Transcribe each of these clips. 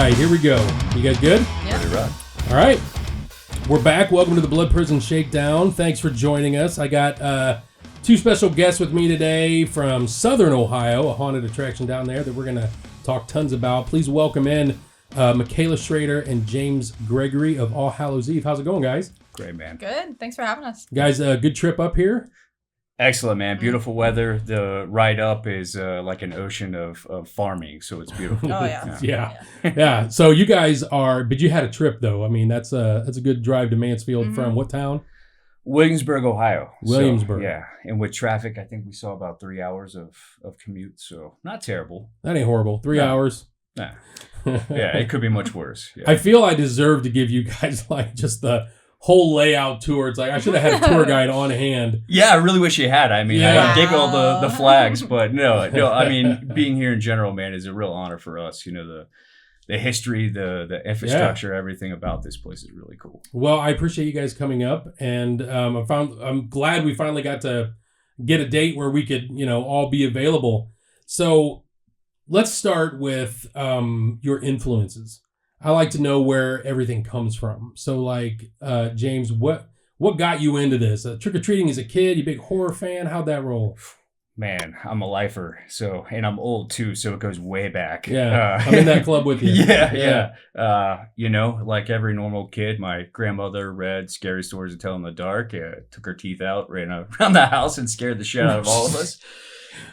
right, here we go. You guys good? Yeah. All right. We're back. Welcome to the Blood Prison Shakedown. Thanks for joining us. I got two special guests with me today from Southern Ohio, a haunted attraction down there that we're going to talk tons about. Please welcome in Makayla, Shrader, and James Gregory of All Hallows Eve. How's it going, guys? Great, man. Good. Thanks for having us. Guys, good trip up here? Excellent, man. Beautiful weather. The ride up is like an ocean of farming, so it's beautiful. Oh, yeah. Yeah. So you guys but you had a trip, though. I mean, that's a good drive to Mansfield from what town? Williamsburg, Ohio. Williamsburg. So, yeah. And with traffic, I think we saw about 3 hours of commute, so not terrible. That ain't horrible. 3 hours. Nah. Yeah, it could be much worse. Yeah. I feel I deserve to give you guys like just the whole layout tour. It's like I should have had a tour guide on hand. Yeah, I really wish you had. I mean, I dig all the flags, but no. I mean, being here in general, man, is a real honor for us. You know, the history, the infrastructure, everything about this place is really cool. Well, I appreciate you guys coming up, and I'm glad we finally got to get a date where we could, all be available. So let's start with your influences. I like to know where everything comes from. So, like, James, what got you into this? Trick-or-treating as a kid? You a big horror fan? How'd that roll? Man, I'm a lifer, and I'm old too, so it goes way back. Yeah, I'm in that club with you. Yeah. Like every normal kid, my grandmother read scary stories to tell in the dark, took her teeth out, ran around the house, and scared the shit out of all of us.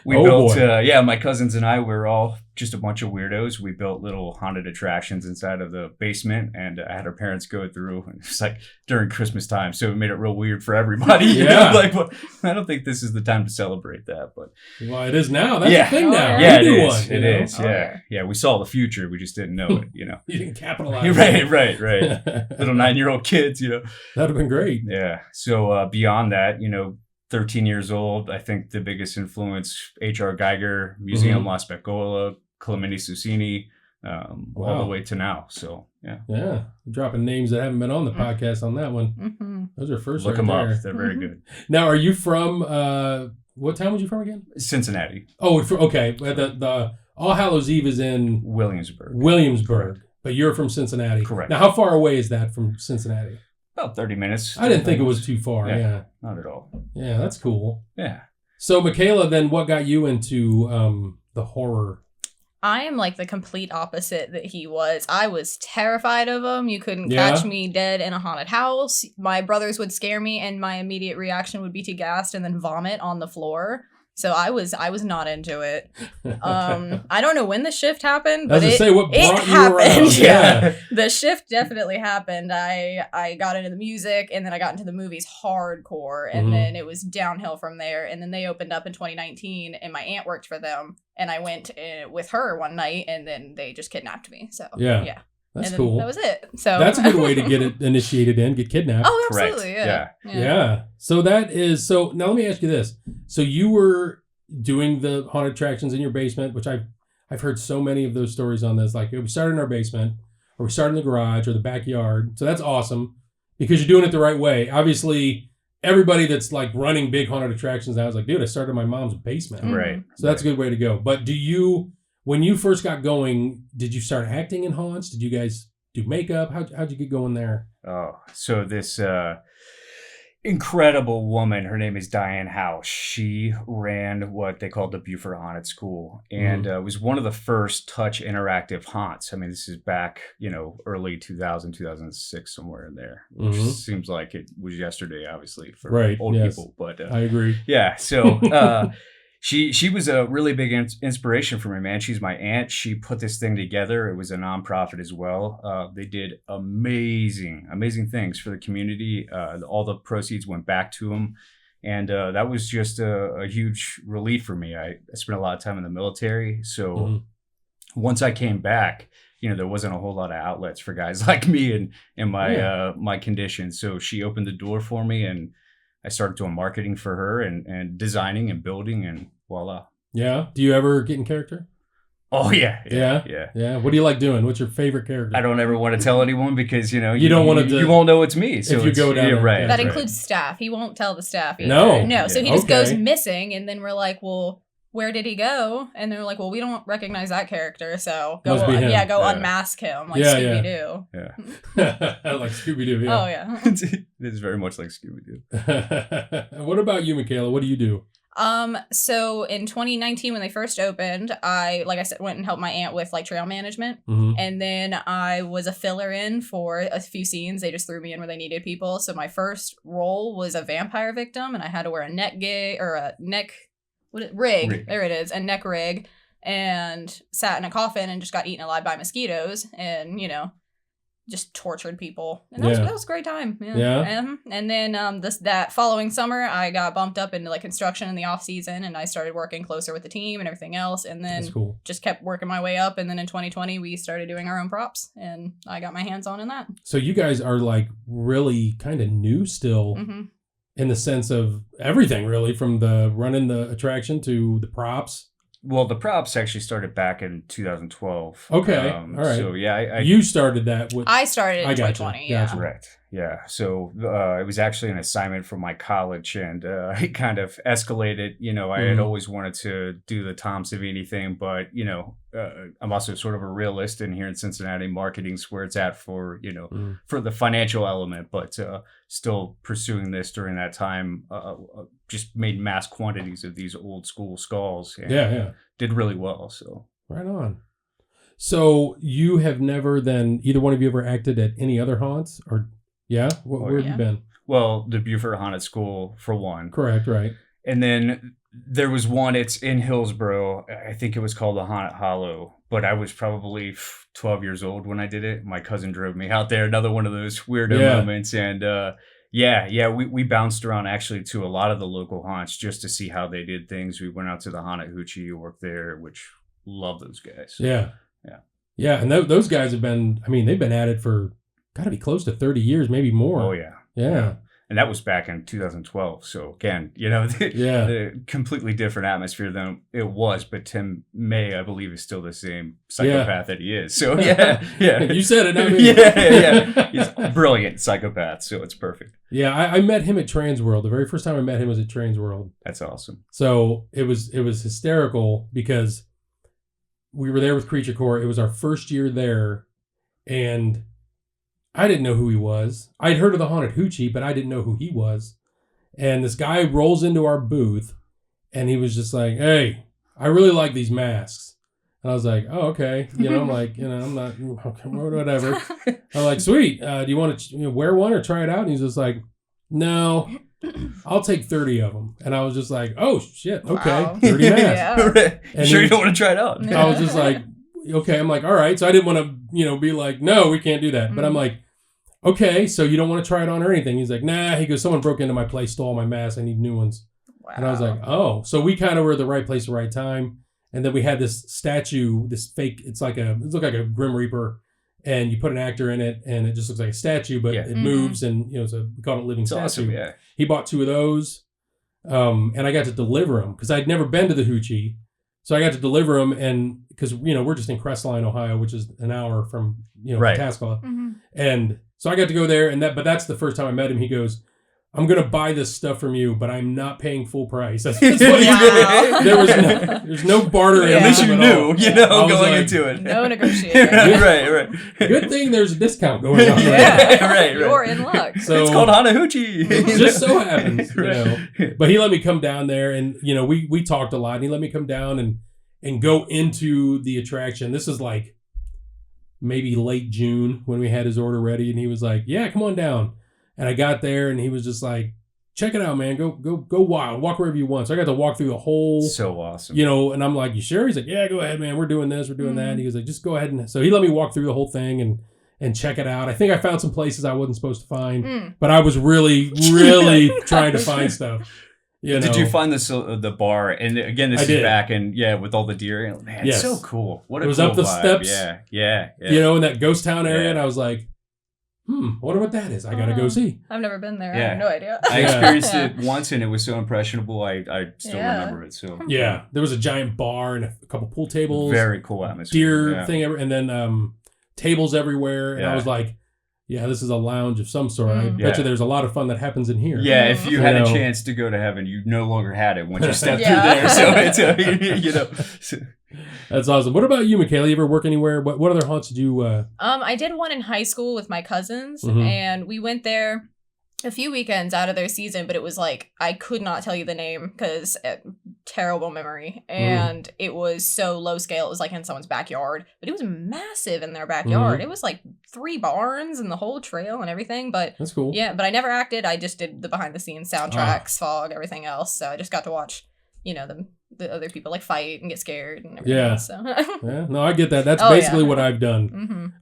We built, my cousins and I were all just a bunch of weirdos. We built little haunted attractions inside of the basement, and I had our parents go through. And it's like during Christmas time, so it made it real weird for everybody. You know? Like, well, I don't think this is the time to celebrate that, but it is now. That's the thing now. Yeah, it is. It is. Yeah. We saw the future. We just didn't know it. You didn't capitalize. Right. Little 9-year-old kids. That'd have been great. Yeah. So beyond that, 13 years old, I think the biggest influence, H.R. Geiger, Museum La Specola, Clementi Susini, all the way to now. So, yeah. Yeah. Dropping names that haven't been on the podcast on that one. Mm-hmm. Those are first. Look them up. They're very good. Now, are you from, what town was you from again? Cincinnati. Oh, okay. The All Hallows Eve is in Williamsburg. But you're from Cincinnati. Correct. Now, how far away is that from Cincinnati? About 30 minutes. I didn't think it was too far. Yeah. Not at all. Yeah, that's cool. Yeah. So, Makayla, then what got you into the horror? I am like the complete opposite that he was. I was terrified of him. You couldn't catch me dead in a haunted house. My brothers would scare me, and my immediate reaction would be to gasp and then vomit on the floor. So I was not into it. I don't know when the shift happened, but it happened. Yeah. The shift definitely happened. I got into the music, and then I got into the movies hardcore, and then it was downhill from there. And then they opened up in 2019, and my aunt worked for them, and I went with her one night, and then they just kidnapped me. So yeah. That's cool. That was it. So that's a good way to get it initiated in, get kidnapped. Oh, absolutely. Yeah. So now let me ask you this. So you were doing the haunted attractions in your basement, which I've heard so many of those stories on this. Like we started in our basement, or we started in the garage or the backyard. So that's awesome because you're doing it the right way. Obviously, everybody that's like running big haunted attractions now is like, dude, I started in my mom's basement. Right. So that's a good way to go. But when you first got going, did you start acting in haunts? Did you guys do makeup? How'd you get going there? Oh, so this incredible woman, her name is Diane House. She ran what they called the Buford Haunted School, and was one of the first touch interactive haunts. I mean, this is back, early 2000, 2006, somewhere in there, which seems like it was yesterday, obviously, for old people. But I agree. Yeah, so... She was a really big inspiration for me, man. She's my aunt. She put this thing together. It was a nonprofit as well. They did amazing things for the community. All the proceeds went back to them. And that was just a huge relief for me. I spent a lot of time in the military. So once I came back, there wasn't a whole lot of outlets for guys like me and my condition. So she opened the door for me, and I started doing marketing for her and designing and building, and voila. Yeah. Do you ever get in character? Oh, yeah. Yeah. What do you like doing? What's your favorite character? I don't ever want to tell anyone because, you don't want to. You won't know it's me. So if you go down there. Right. That includes staff. He won't tell the staff either. No. No. So he just goes missing, and then we're like, well, where did he go? And they're like, well, we don't recognize that character, so go, Must be him. unmask him like Yeah, Scooby-Doo. Yeah. Like Scooby-Doo, yeah. Oh, yeah. It is very much like Scooby-Doo. What about you, Makayla? What do you do? So in 2019, when they first opened, I, like I said, went and helped my aunt with like trail management. Mm-hmm. And then I was a filler in for a few scenes. They just threw me in where they needed people. So my first role was a vampire victim, and I had to wear a rig. There it is, a neck rig, and sat in a coffin and just got eaten alive by mosquitoes, and just tortured people, and that was a great time. And then that following summer, I got bumped up into like construction in the off season, and I started working closer with the team and everything else, and then just kept working my way up. And then in 2020, we started doing our own props, and I got my hands on in that. So you guys are like really kind of new still, in the sense of everything, really, from the running the attraction to the props. Well, the props actually started back in 2012. Okay, all right. So yeah, you started that. I started in 2020. Yeah, correct. Yeah. So it was actually an assignment from my college, and it kind of escalated. I had always wanted to do the Tom Savini thing, but I'm also sort of a realist, and here in Cincinnati, marketing's where it's at for for the financial element, but still pursuing this during that time. Just made mass quantities of these old school skulls. And did really well. So right on. So you have never then, either one of you ever acted at any other haunts, or where have you been? Well, the Buford Haunted School for one. Correct, right. And then there was one, it's in Hillsboro. I think it was called the Haunted Hollow, but I was probably 12 years old when I did it. My cousin drove me out there. Another one of those weirdo moments. And we bounced around actually to a lot of the local haunts just to see how they did things. We went out to the Haunted Hoochie, worked there, which love those guys. Yeah, and those guys have been, they've been at it for got to be close to 30 years, maybe more. Oh, yeah. And that was back in 2012. So again, the completely different atmosphere than it was. But Tim May, I believe, is still the same psychopath that he is. So yeah. You said it. He's a brilliant psychopath. So it's perfect. Yeah, I met him at Transworld. The very first time I met him was at Transworld. That's awesome. So it was hysterical because we were there with Creature Core. It was our first year there, and I didn't know who he was. I'd heard of the Haunted Hoochie, but I didn't know who he was. And this guy rolls into our booth, and he was just like, "Hey, I really like these masks." And I was like, "Oh, okay." I'm like, I'm not, okay, whatever. I'm like, "Sweet. Do you want to wear one or try it out?" And he's just like, "No, I'll take 30 of them." And I was just like, "Oh, shit. Okay. Wow. 30 masks." And sure you don't want to try it out? I was just like, okay. I'm like, all right. So I didn't want to, be like, no, we can't do that. But I'm like, okay, so you don't want to try it on or anything? He's like, nah. He goes, someone broke into my place, stole my masks. I need new ones. Wow. And I was like, oh. So we kind of were at the right place at the right time. And then we had this statue, this fake, it looked like a Grim Reaper. And you put an actor in it, and it just looks like a statue, but it moves, and so we call it living statue. Awesome, yeah. He bought 2 of those, and I got to deliver them because I'd never been to the Hoochie, so I got to deliver them, and because we're just in Crestline, Ohio, which is an hour from Tascala, and so I got to go there, but that's the first time I met him. He goes, "I'm gonna buy this stuff from you, but I'm not paying full price." That's what he said. There's no bartering. At least you knew, going into it. No negotiating. right. Good thing there's a discount going on. Right. You're in luck. So it's called Haunted Hoochie. It just so happens, But he let me come down there, and we talked a lot. And he let me come down and go into the attraction. This is like maybe late June when we had his order ready, and he was like, "Yeah, come on down." And I got there, and he was just like, "Check it out, man. Go wild. Walk wherever you want." So I got to walk through the whole... So awesome. And I'm like, "You sure?" He's like, "Yeah, go ahead, man. We're doing this. We're doing that." And he was like, "Just go ahead." And so he let me walk through the whole thing and check it out. I think I found some places I wasn't supposed to find, but I was really, really trying to find stuff. Did you find the bar? And again, this is back and with all the deer. Man, it's so cool. What a it was cool up the vibe. steps. Yeah. In that ghost town area, and I was like, I wonder what that is. I gotta go see. I've never been there. I have no idea. I experienced it once, and it was so impressionable. I still remember it. So there was a giant bar and a couple pool tables. Very cool atmosphere. Deer thing, and then tables everywhere. And I was like, yeah, this is a lounge of some sort. I bet you there's a lot of fun that happens in here. Yeah, if you had know. a chance to go to heaven, you no longer had it once you stepped Yeah. through there. So it's you know. That's awesome. What about you, Makayla? You ever work anywhere? What other haunts did you? I did one in high school with my cousins, Mhm. and we went there a few weekends out of their season, but it was like, I could not tell you the name because terrible memory. And it was so low scale. It was like in someone's backyard, but it was massive in their backyard. It was like 3 barns and the whole trail and everything. But That's cool. yeah, but I never acted. I just did the behind the scenes soundtracks, fog, everything else. So I just got to watch, you know, the other people like fight and get scared and everything. Yeah. So. Yeah, no, I get that. That's Oh, basically yeah. what I've done.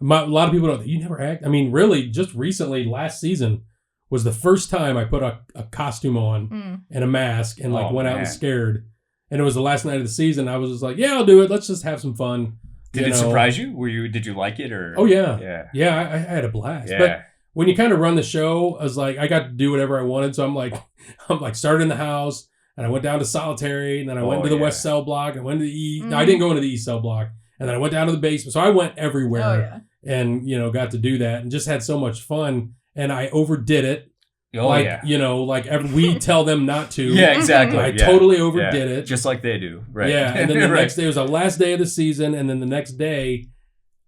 Mm-hmm. A lot of people don't. You never act. I mean, really, just recently, last season was the first time I put a costume on and a mask and like went out and scared. And it was the last night of the season. I was just like, yeah, I'll do it. Let's just have some fun. Did it surprise you? Did you like it or? Oh yeah, yeah, yeah. I had a blast. yeah. But when you kind of run the show, I was like, I got to do whatever I wanted. So I'm like started in the house. And I went down to Solitary, and then I went to the West Cell Block. I went to the E. No, I didn't go into the East Cell Block. And then I went down to the basement. So I went everywhere and, you know, got to do that and just had so much fun. And I overdid it. Oh, like, yeah. you know, like we tell them not to. Yeah, exactly. I totally overdid it. Just like they do. Right. Yeah. And then the right. next day was the last day of the season. And then the next day,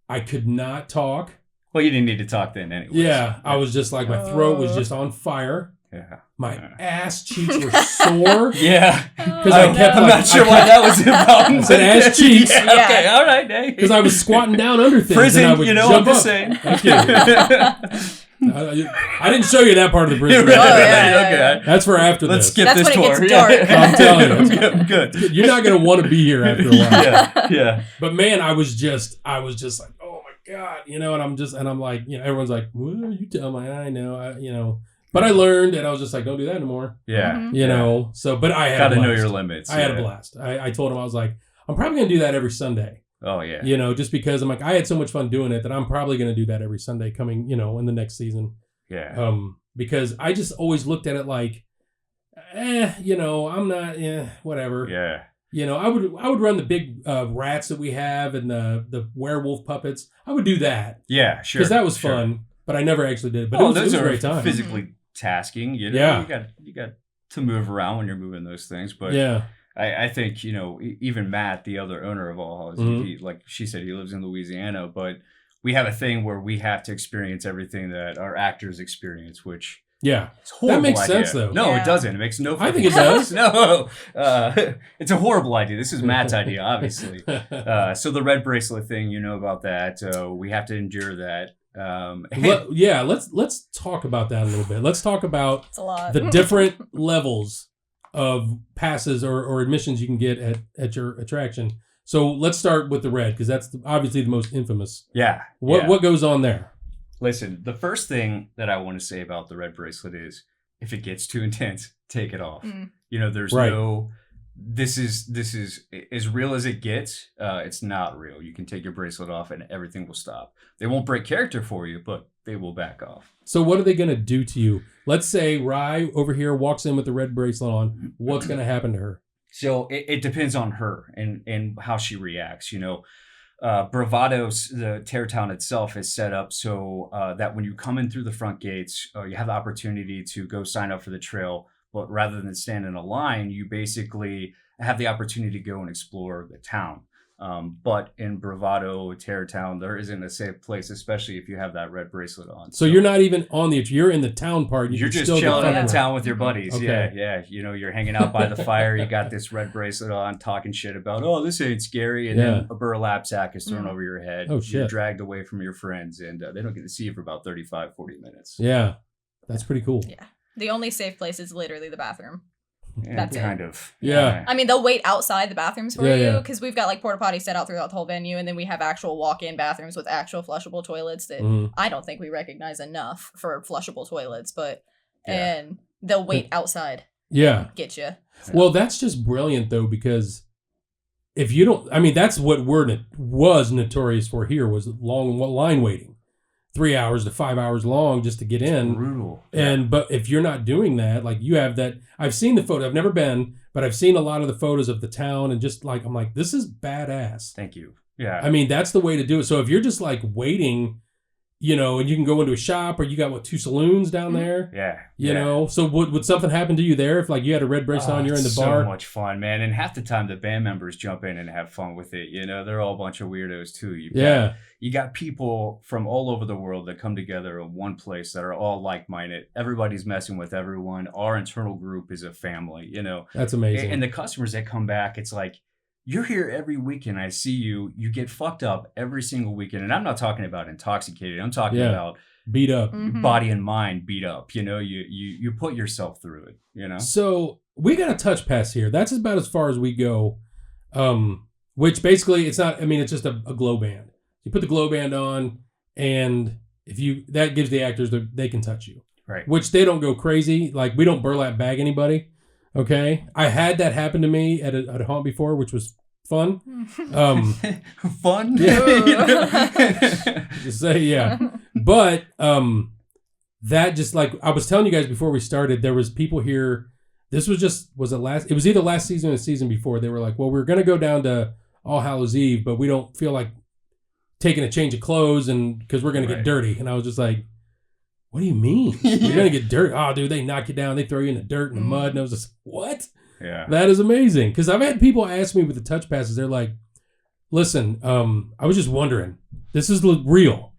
I could not talk. Well, you didn't need to talk then anyway. Yeah. I was just like, my throat was just on fire. Yeah. My ass cheeks were sore. Yeah. Because I kept. I'm not sure why that was involved. I said ass cheeks. Yeah, okay, all right. Because I was squatting down under things. Prison, and I would you know, jump I'm just up. saying. Thank you. I didn't show you that part of the prison. Right, yeah. okay. That's for after Let's this. skip That's this when it tour. gets dark. I'm telling you. I'm good. You're not going to want to be here after a while. Yeah. But man, I was just like, oh my God, you know, and I'm like, you know, everyone's like, well, you tell me, I know, you know. But I learned, and I was just like, don't do that anymore. Yeah. You know, so, but I had Got a to blast. know your limits. I had a blast. I told him, I was like, I'm probably going to do that every Sunday. Oh, yeah. You know, just because I'm like, I had so much fun doing it that I'm probably going to do that every Sunday coming, you know, in the next season. Yeah. Because I just always looked at it like, you know, I'm not, whatever. Yeah. You know, I would run the big rats that we have and the werewolf puppets. I would do that. Yeah, sure. Because that was fun, but I never actually did it. But it was a great time. Physically tasking. You know, Yeah. you got to move around when you're moving those things. But yeah. I think, you know, even Matt, the other owner of All Hallows, he, like she said, he lives in Louisiana, but we have a thing where we have to experience everything that our actors experience, which Yeah. is a horrible That makes idea. sense, though. No, Yeah. it doesn't. It makes no I think fucking it does. sense. No. It's a horrible idea. This is Matt's idea, obviously. So the red bracelet thing, you know about that. We have to endure that. Yeah, let's talk about that a little bit. Let's talk about It's a lot. the different levels of passes or admissions you can get at your attraction. So let's start with the red, because that's obviously the most infamous. Yeah. What goes on there? Listen, the first thing that I want to say about the red bracelet is if it gets too intense, take it off. You know, there's Right. no, this is as real as it gets. It's not real. You can take your bracelet off and everything will stop. They won't break character for you, but they will back off. So what are they going to do to you? Let's say Rye over here walks in with the red bracelet on. What's going to happen to her? So it depends on her and how she reacts. You know, Bravado's, the Terror Town itself is set up so that when you come in through the front gates, you have the opportunity to go sign up for the trail. But rather than stand in a line, you basically have the opportunity to go and explore the town. But in Bravado, Terror Town, there isn't a safe place, especially if you have that red bracelet on. So you're not even on you're in the town part. You're can just still chilling get in the fucked town with your buddies. Okay. Yeah. You know, you're hanging out by the fire. You got this red bracelet on, talking shit about, oh, this ain't scary. And then a burlap sack is thrown over your head. Oh, shit. You're dragged away from your friends, and they don't get to see you for about 35, 40 minutes. Yeah, that's pretty cool. Yeah. The only safe place is literally the bathroom. Yeah, That's it. kind of. Yeah. I mean, they'll wait outside the bathrooms for Yeah, you yeah. because we've got like porta potties set out throughout the whole venue, and then we have actual walk-in bathrooms with actual flushable toilets that I don't think we recognize enough for flushable toilets, but and they'll wait outside. Yeah. Get you. Well, that's just brilliant though, because if you don't, I mean, that's what was notorious for here was long line waiting. 3 hours to 5 hours long just to get in. Brutal. But if you're not doing that, like you have that, I've seen the photo. I've never been, but I've seen a lot of the photos of the town, and just like I'm like, this is badass. Thank you. Yeah. I mean, that's the way to do it. So if you're just like waiting, and you can go into a shop, or you got 2 saloons down there. Yeah. You know, so would something happen to you there if like you had a red bracelet on, you're in the bar? So much fun, man. And half the time the band members jump in and have fun with it. They're all a bunch of weirdos too. You got people from all over the world that come together in one place that are all like-minded. Everybody's messing with everyone. Our internal group is a family, That's amazing. And the customers that come back, it's like, you're here every weekend. I see you. You get fucked up every single weekend. And I'm not talking about intoxicated. I'm talking about beat up, body and mind beat up. You put yourself through it, So we got a touch pass here. That's about as far as we go. Which basically it's not, it's just a glow band. You put the glow band on, and that gives the actors they can touch you. Right. Which they don't go crazy. Like, we don't burlap bag anybody. Okay. I had that happen to me at a haunt before, which was fun. Fun? Yeah. Just say, yeah. But that just, like I was telling you guys before we started, there was people here. This was it was either last season or the season before. They were like, well, we're going to go down to All Hallows Eve, but we don't feel like taking a change of clothes and because we're going to get dirty. And I was just like, what do you mean? You're going to get dirty? Oh, dude, they knock you down. They throw you in the dirt and the mud. And I was just, what? Yeah. That is amazing. Because I've had people ask me with the touch passes, they're like, listen, I was just wondering, this is real.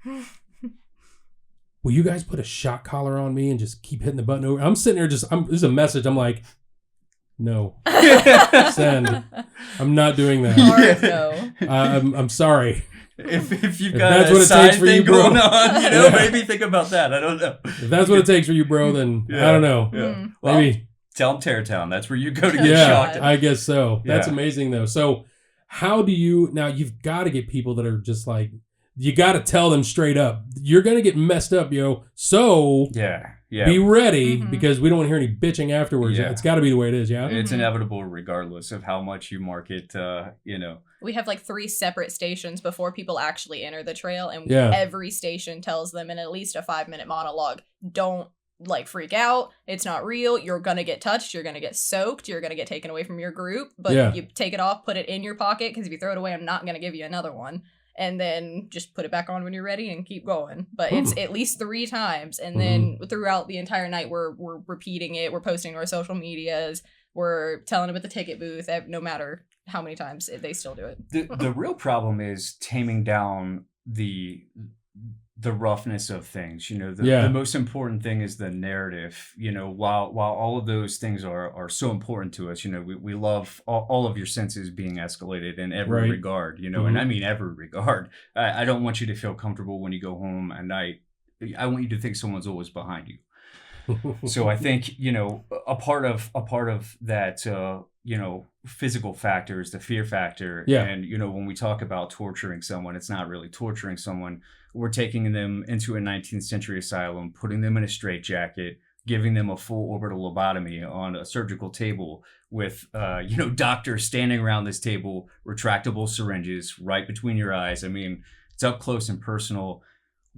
Will you guys put a shock collar on me and just keep hitting the button over? I'm sitting there this is a message. I'm like, no. Send. I'm not doing that. No. I'm sorry. If you've got a side thing going on, maybe think about that. I don't know. If that's what it takes for you, bro, then I don't know. Yeah. Well, maybe tell them Terrortown. That's where you go to get shocked. I guess so. That's amazing, though. So how do you... Now, you've got to get people that are just like... You got to tell them straight up. You're going to get messed up, yo. So be ready because we don't want to hear any bitching afterwards. Yeah. It's got to be the way it is, yeah? It's inevitable regardless of how much you market, We have like 3 separate stations before people actually enter the trail, and every station tells them in at least a 5-minute monologue, don't freak out. It's not real. You're going to get touched. You're going to get soaked. You're going to get taken away from your group. But you take it off, put it in your pocket, because if you throw it away, I'm not going to give you another one. And then just put it back on when you're ready and keep going. But it's at least 3 times. And then throughout the entire night, we're repeating it. We're posting to our social medias. We're telling them at the ticket booth, no matter how many times they still do it. The real problem is taming down the roughness of things. The most important thing is the narrative. While all of those things are so important to us, we love all of your senses being escalated in every regard, and I mean every regard. I don't want you to feel comfortable when you go home at night. I want you to think someone's always behind you. So I think, a part of that, physical factor is the fear factor. Yeah. And, when we talk about torturing someone, it's not really torturing someone. We're taking them into a 19th century asylum, putting them in a straitjacket, giving them a full orbital lobotomy on a surgical table with, doctors standing around this table, retractable syringes right between your eyes. I mean, it's up close and personal.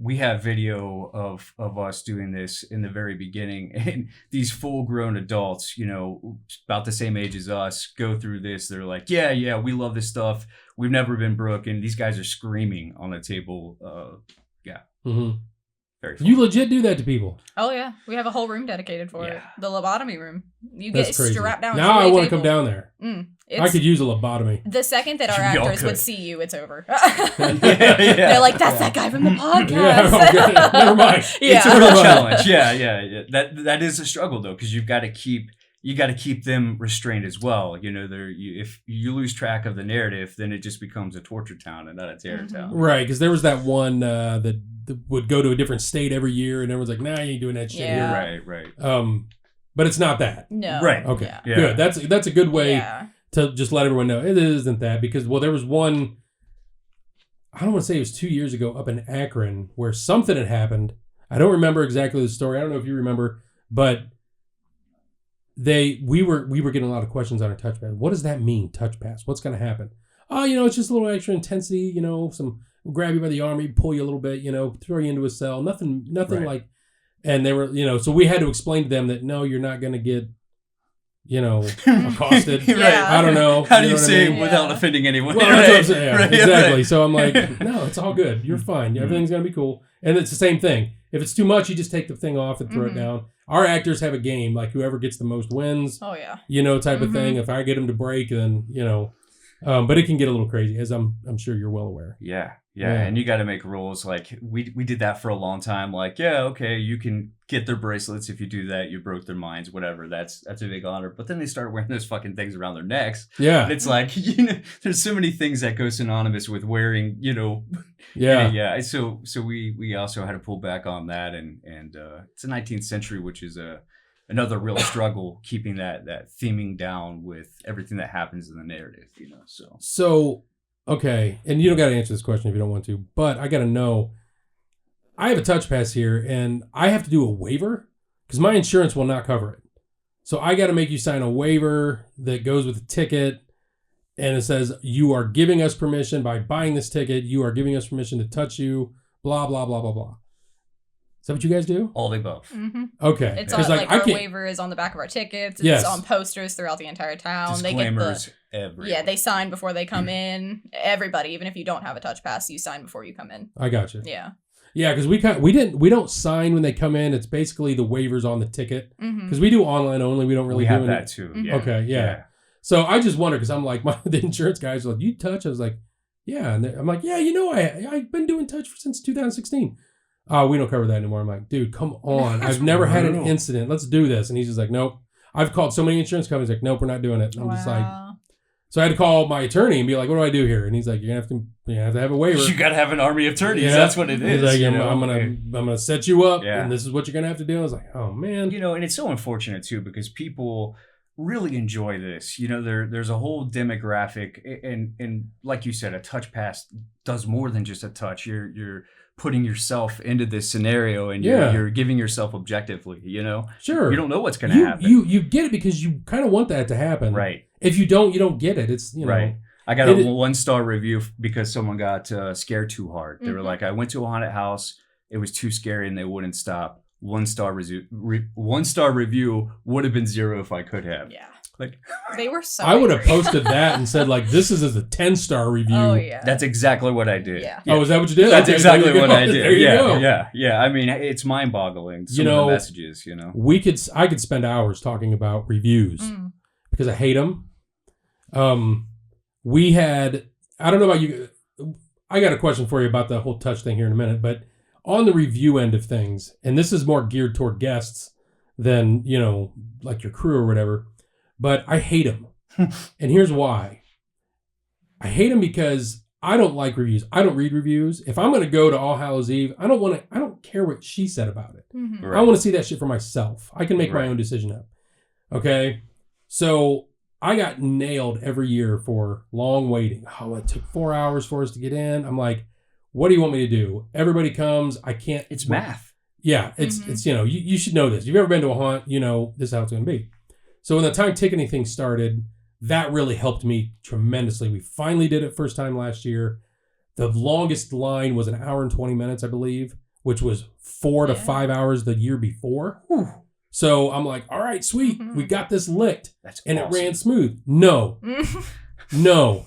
We have video of us doing this in the very beginning, and these full-grown adults, about the same age as us, go through this. They're like, yeah, we love this stuff. We've never been broken. These guys are screaming on the table. Very fun. You legit do that to people. Oh, yeah. We have a whole room dedicated for it. The lobotomy room. You get strapped down. Now I want to come down there. I could use a lobotomy. The second that our actors would see you, it's over. They're like, that's that guy from the podcast. Never mind. It's a real challenge. Yeah. That is a struggle, though, because you got to keep them restrained as well. If you lose track of the narrative, then it just becomes a torture town and not a terror town. Right, because there was that one that would go to a different state every year, and everyone's like, nah, you ain't doing that shit here. Right. But it's not that. No. Right. Okay. Yeah. Good. That's a good way to just let everyone know it isn't that, because there was one, I don't want to say it was 2 years ago up in Akron where something had happened. I don't remember exactly the story. I don't know if you remember, but we were getting a lot of questions on our touch pass. What does that mean, touch pass? What's going to happen? Oh, it's just a little extra intensity, we'll grab you by the arm, pull you a little bit, throw you into a cell. Nothing like, and they were, so we had to explain to them that no, you're not going to get accosted. Yeah. I don't know. How do you know what say I it mean? without offending anyone? Well, that's what I'm saying. Yeah, Right, exactly. right. So I'm like, no, it's all good. You're fine. Everything's gonna be cool. And it's the same thing. If it's too much, you just take the thing off and throw it down. Our actors have a game, like whoever gets the most wins. Oh yeah. Type of thing. If I get them to break, then but it can get a little crazy, as I'm sure you're well aware. Yeah. And you got to make rules. Like we did that for a long time. Like, yeah, okay, you can get their bracelets if you do that. You broke their minds, whatever. That's a big honor. But then they start wearing those fucking things around their necks. Yeah. And it's like, there's so many things that go synonymous with wearing, Yeah. Yeah. So we also had to pull back on that, and it's the 19th century, which is another real struggle keeping that theming down with everything that happens in the narrative. So. Okay, and you don't got to answer this question if you don't want to, but I got to know. I have a touch pass here, and I have to do a waiver because my insurance will not cover it. So I got to make you sign a waiver that goes with the ticket, and it says you are giving us permission by buying this ticket. You are giving us permission to touch you. Blah blah blah blah blah. Is that what you guys do? All the above. Mm-hmm. Okay. It's on, our waiver is on the back of our tickets. It's on posters throughout the entire town. Disclaimers everywhere. Yeah, they sign before they come in. Everybody, even if you don't have a touch pass, you sign before you come in. I got you. Yeah. Yeah, because we don't sign when they come in. It's basically the waivers on the ticket because we do online only. We don't really have do that too. Yeah. Okay. Yeah. So I just wonder because I'm like the insurance guys are like, you touch? I was like, yeah, and I'm like, yeah, I've been doing touch since 2016. We don't cover that anymore. I'm like, dude, come on. I've never had an incident. Let's do this. And he's just like, nope. I've called so many insurance companies like, nope, we're not doing it. And I'm just like, so I had to call my attorney and be like, what do I do here? And he's like, you're gonna have to have a waiver. You gotta have an army of attorneys. Yeah. That's what it is. He's like, I'm gonna set you up, and this is what you're gonna have to do. I was like, oh man. And it's so unfortunate too because people really enjoy this. There's a whole demographic, and like you said, a touch pass does more than just a touch. You're putting yourself into this scenario, and you're giving yourself objectively. Sure. You don't know what's going to happen. You get it because you kind of want that to happen, right? If you don't, you don't get it. It's right. I got a 1-star review because someone got scared too hard. They were like, I went to a haunted house. It was too scary, and they wouldn't stop. 1-star review would have been 0 if I could have. Yeah. Like they were so I would have posted that and said like this is a 10-star review. Oh yeah. That's exactly what I did. Yeah. Oh, is that what you did? That's exactly what I did. There you go. Yeah. I mean, it's mind-boggling. Some of the messages, I could spend hours talking about reviews because I hate them. We had, I don't know about you. I got a question for you about the whole touch thing here in a minute, but on the review end of things, and this is more geared toward guests than, like your crew or whatever, but I hate them. And here's why. I hate them because I don't like reviews. I don't read reviews. If I'm going to go to All Hallows Eve, I don't care what she said about it. Mm-hmm. Right. I want to see that shit for myself. I can make my own decision up. Okay? So I got nailed every year for long waiting. Oh, it took 4 hours for us to get in. I'm like, what do you want me to do? Everybody comes. I can't. It's math. Yeah. It's you should know this. If you've ever been to a haunt, this is how it's going to be. So when the time ticketing thing started, that really helped me tremendously. We finally did it first time last year. The longest line was 1 hour and 20 minutes, I believe, which was 4 to 5 hours the year before. Whew. So I'm like, all right, sweet. We got this licked. That's and awesome. It ran smooth. No,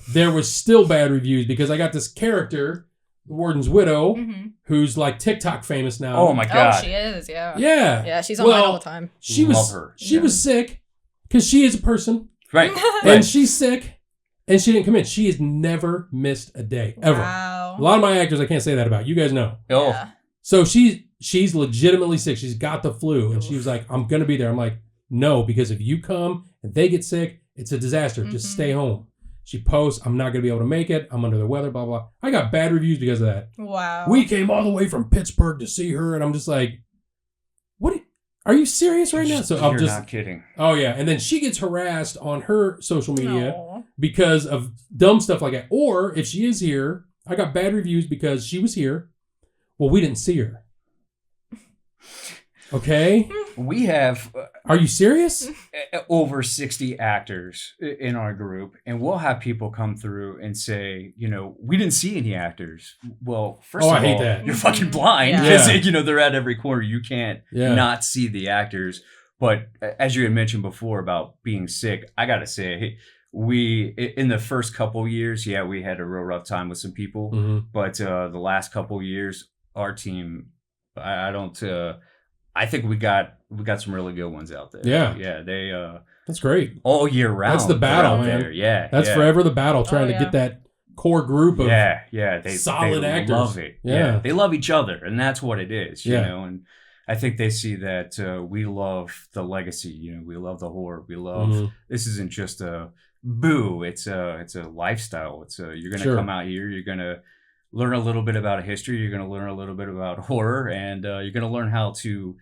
there was still bad reviews because I got this character, the Warden's widow, who's like TikTok famous now. Oh my God. Oh, she is, yeah. Yeah. Yeah, she's online all the time. She was sick because she is a person. Right. And she's sick and she didn't come in. She has never missed a day, ever. Wow. A lot of my actors, I can't say that about. You guys know. Oh. Yeah. So she's legitimately sick. She's got the flu. And she was like, I'm going to be there. I'm like, no, because if you come and they get sick, it's a disaster. Just stay home. She posts, I'm not going to be able to make it. I'm under the weather, blah, blah. I got bad reviews because of that. Wow. We came all the way from Pittsburgh to see her. And I'm just like, what? Are you serious right now? So You're not kidding. Oh, yeah. And then she gets harassed on her social media because of dumb stuff like that. Or if she is here, I got bad reviews because she was here. Well, we didn't see her. Okay? We have... Are you serious? Over 60 actors in our group, and we'll have people come through and say, we didn't see any actors. Well, first of all, I hate that. You're fucking blind because they're at every corner. You can't not see the actors. But as you had mentioned before about being sick, I gotta say, we in the first couple years, yeah, we had a real rough time with some people. But the last couple years, our team, I don't. I think we got some really good ones out there. Yeah, they. That's great. All year round. That's the battle, man. There. Yeah, that's forever the battle. Trying to get that core group of they solid actors. Love it. Yeah, they love each other, and that's what it is. You know, and I think they see that we love the legacy. You know, we love the horror. We love this isn't just a boo. It's a lifestyle. It's you're gonna come out here. You're gonna learn a little bit about history. You're gonna learn a little bit about horror, and you're gonna learn how to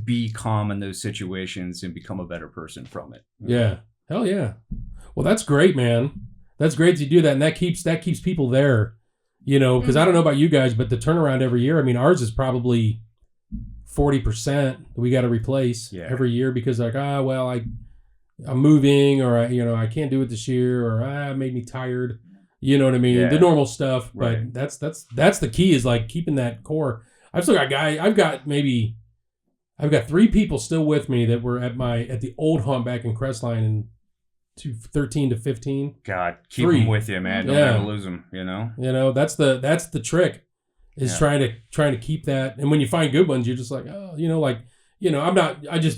be calm in those situations and become a better person from it. Yeah. Hell yeah. Well, that's great, man. That's great to do that. And that keeps people there, you know, because I don't know about you guys, but the turnaround every year, I mean, ours is probably 40% that we got to replace every year because like, I'm moving or, I can't do it this year or it made me tired. You know what I mean? Yeah. The normal stuff. But that's the key is like keeping that core. I've got 3 people still with me that were at the old haunt back in Crestline in 13 to 15. God, keep them with you, man. Don't ever lose them. You know. That's the trick, is trying to keep that. And when you find good ones, you're just like,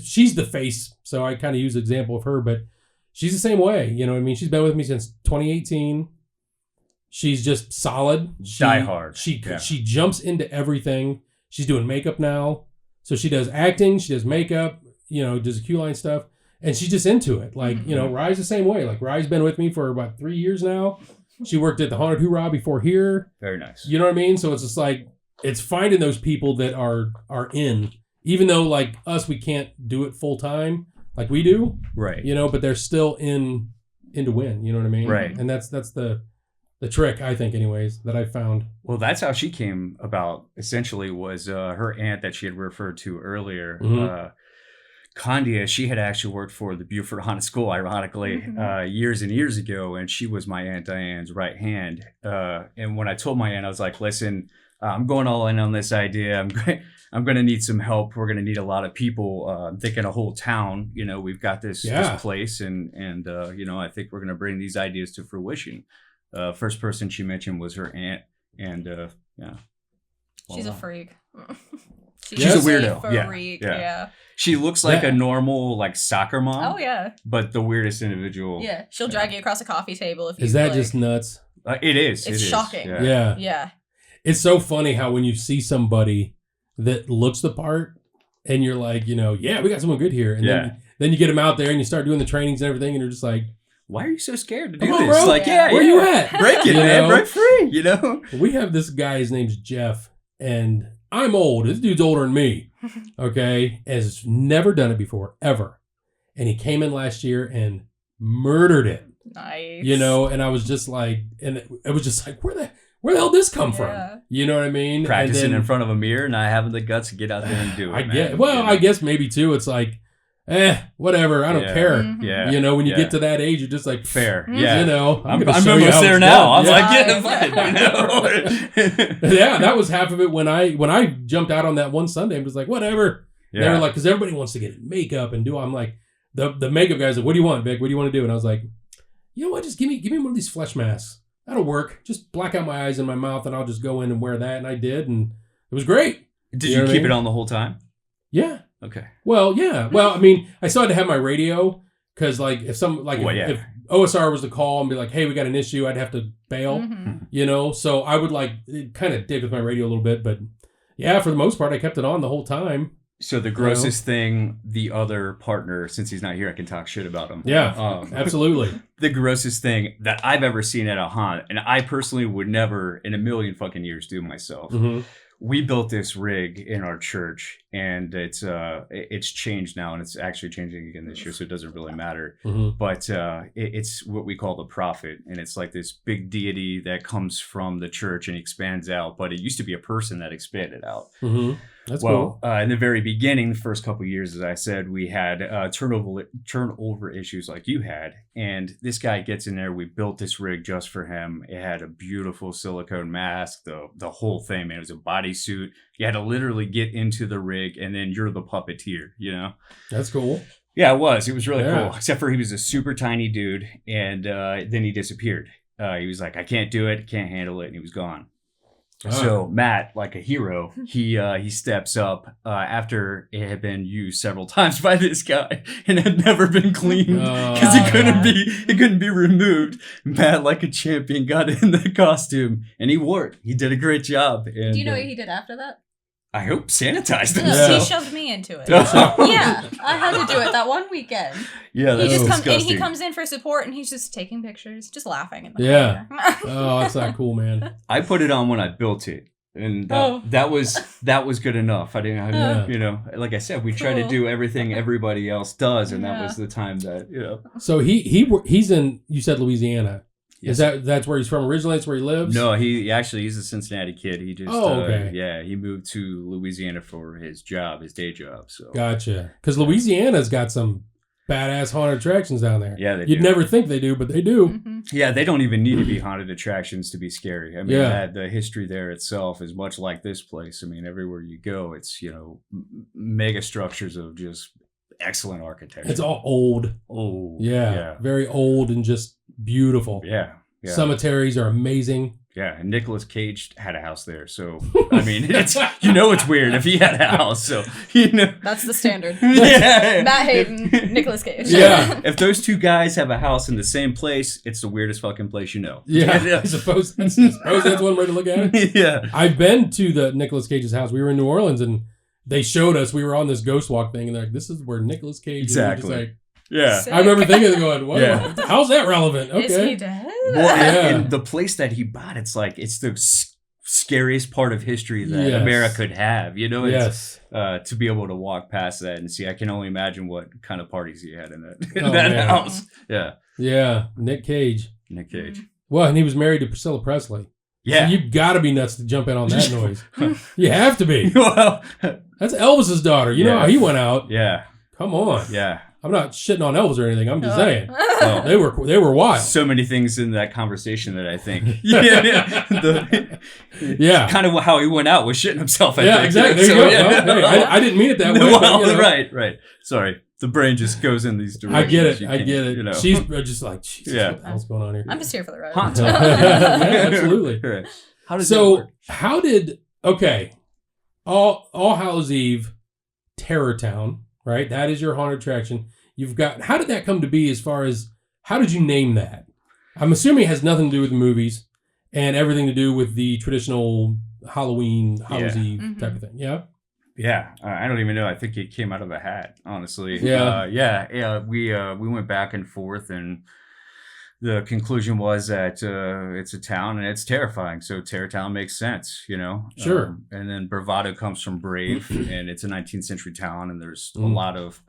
she's the face, so I kind of use the example of her, but she's the same way. You know what I mean? She's been with me since 2018. She's just solid. Die hard. She jumps into everything. She's doing makeup now. So she does acting, she does makeup, does the Q-line stuff, and she's just into it. Like, Rye's the same way. Like, Rye's been with me for about 3 years now. She worked at the Haunted Hoorah before here. Very nice. You know what I mean? So it's just like, it's finding those people that are in, even though like us, we can't do it full time like we do. Right. But they're still in to win. You know what I mean? Right. And that's the trick, I think, anyways, that I found. Well, that's how she came about, essentially, was her aunt that she had referred to earlier. Candia, she had actually worked for the Beaufort Haunted School, ironically, years and years ago, and she was my Aunt Diane's right hand. And when I told my aunt, I was like, listen, I'm going all in on this idea. I'm going to need some help. We're going to need a lot of people. I'm thinking a whole town. We've got this place, and I think we're going to bring these ideas to fruition. First person she mentioned was her aunt, and she's a freak. She's a weirdo. Freak. Yeah. She looks like a normal like soccer mom. Oh yeah. But the weirdest individual. Yeah, she'll drag you across a coffee table if you. Is that just nuts? It is. It's shocking. Yeah. It's so funny how when you see somebody that looks the part, and you're like, we got someone good here, and then you get them out there and you start doing the trainings and everything, and you're just like, why are you so scared to do this? Bro. Like, where you at? Break it, man. Break free, We have this guy, his name's Jeff, and I'm old. This dude's older than me, okay? Has never done it before, ever. And he came in last year and murdered it. Nice. And I was just like, and it was just like, where the hell did this come from? You know what I mean? Practicing in front of a mirror, not having the guts to get out there and do it, I guess maybe too, it's like, whatever. I don't care. Yeah. When you get to that age, you're just like, fair. Yeah. I'm almost there now. I'm like, yeah, that was half of it when I jumped out on that one Sunday. I'm just like, whatever. Yeah. They were like, because everybody wants to get makeup and I'm like, the makeup guy's like, what do you want, Vic? What do you want to do? And I was like, you know what? Just give me one of these flesh masks. That'll work. Just black out my eyes and my mouth, and I'll just go in and wear that. And I did, and it was great. Did you keep it on the whole time? Yeah. Okay. Well, yeah. Well, I mean, I still had to have my radio because, like, if if OSR was to call and be like, "Hey, we got an issue," I'd have to bail. So I would kind of dig with my radio a little bit, but yeah, for the most part, I kept it on the whole time. So the grossest thing, the other partner, since he's not here, I can talk shit about him. Yeah, absolutely. The grossest thing that I've ever seen at a haunt, and I personally would never in a million fucking years do myself. We built this rig in our church, and it's changed now, and it's actually changing again this year, so it doesn't really matter. But it's what we call the prophet, and it's like this big deity that comes from the church and expands out. But it used to be a person that expanded out. That's cool. In the very beginning, the first couple of years, as I said, we had turnover issues like you had. And this guy gets in there. We built this rig just for him. It had a beautiful silicone mask, the whole thing, man. It was a bodysuit. You had to literally get into the rig, and then you're the puppeteer, you know? That's cool. Yeah, it was. It was really cool. Except for he was a super tiny dude, and then he disappeared. He was like, I can't do it, can't handle it, and he was gone. So Matt, like a hero, he steps up after it had been used several times by this guy and had never been cleaned because it couldn't be removed. Matt, like a champion, got in the costume and he wore it. He did a great job. And, do you know what he did after that? I hope sanitized No, himself. he shoved me into it. Yeah, I had to do it that one weekend. Yeah, that's disgusting. And he comes in for support, and he's just taking pictures, just laughing. In the corner. Oh, that's not cool, man. I put it on when I built it, and that was good enough. I didn't, you know, like I said, we try to do everything everybody else does, and that was the time that, you know. So he's in. You said Louisiana. Yes. That's where he's from originally? That's where he lives? No, he's a Cincinnati kid. He just he moved to Louisiana for his job, his day job. So gotcha. Because Louisiana's got some badass haunted attractions down there. Yeah, you'd never think they do, but they do. Mm-hmm. Yeah, they don't even need to be haunted attractions to be scary. I mean, the history there itself is much like this place. I mean, everywhere you go, it's, you know, mega structures of just excellent architecture. It's all old. Oh, yeah, very old and just beautiful. Yeah. Cemeteries are amazing. Yeah, and Nicolas Cage had a house there, so I mean, it's it's weird if he had a house. So that's the standard. Yeah, Matt Hayden, Nicolas Cage. Yeah, if those two guys have a house in the same place, it's the weirdest fucking place you know. Yeah, I suppose that's one way to look at it. Yeah, I've been to the Nicolas Cage's house. We were in New Orleans and they showed us. We were on this ghost walk thing, and they're like, "This is where Nicolas Cage." Exactly. Is. Yeah, sick. I remember thinking, going, "What? How's that relevant?" Okay. Is he dead? Well, and the place that he bought, it's the scariest part of history that America could have. You know, to be able to walk past that and see. I can only imagine what kind of parties he had in that house. Yeah, Nick Cage. Well, and he was married to Priscilla Presley. Yeah, so you've got to be nuts to jump in on that noise. You have to be. Well, that's Elvis's daughter. You know how he went out. Yeah, come on. Yeah. I'm not shitting on Elvis or anything. I'm just saying they were wild. So many things in that conversation that I think, kind of how he went out was shitting himself. I think. Exactly. There you go. Well, hey, I didn't mean it that way. Well, but, right. Sorry, the brain just goes in these directions. I get it. You know. She's just like, Jesus, what the hell's going on here? I'm just here for the ride. Absolutely. Right. How does that work? How did All Hallows Eve, Terror Town? Right, that is your haunted attraction. You've got. How did that come to be? As far as how did you name that? I'm assuming it has nothing to do with the movies and everything to do with the traditional Hallows Eve type of thing. Yeah. Yeah, I don't even know. I think it came out of a hat, honestly. Yeah. We went back and forth, and the conclusion was that it's a town and it's terrifying. So Terror Town makes sense, you know? Sure. And then Bravado comes from Brave, and it's a 19th century town, and there's a lot of,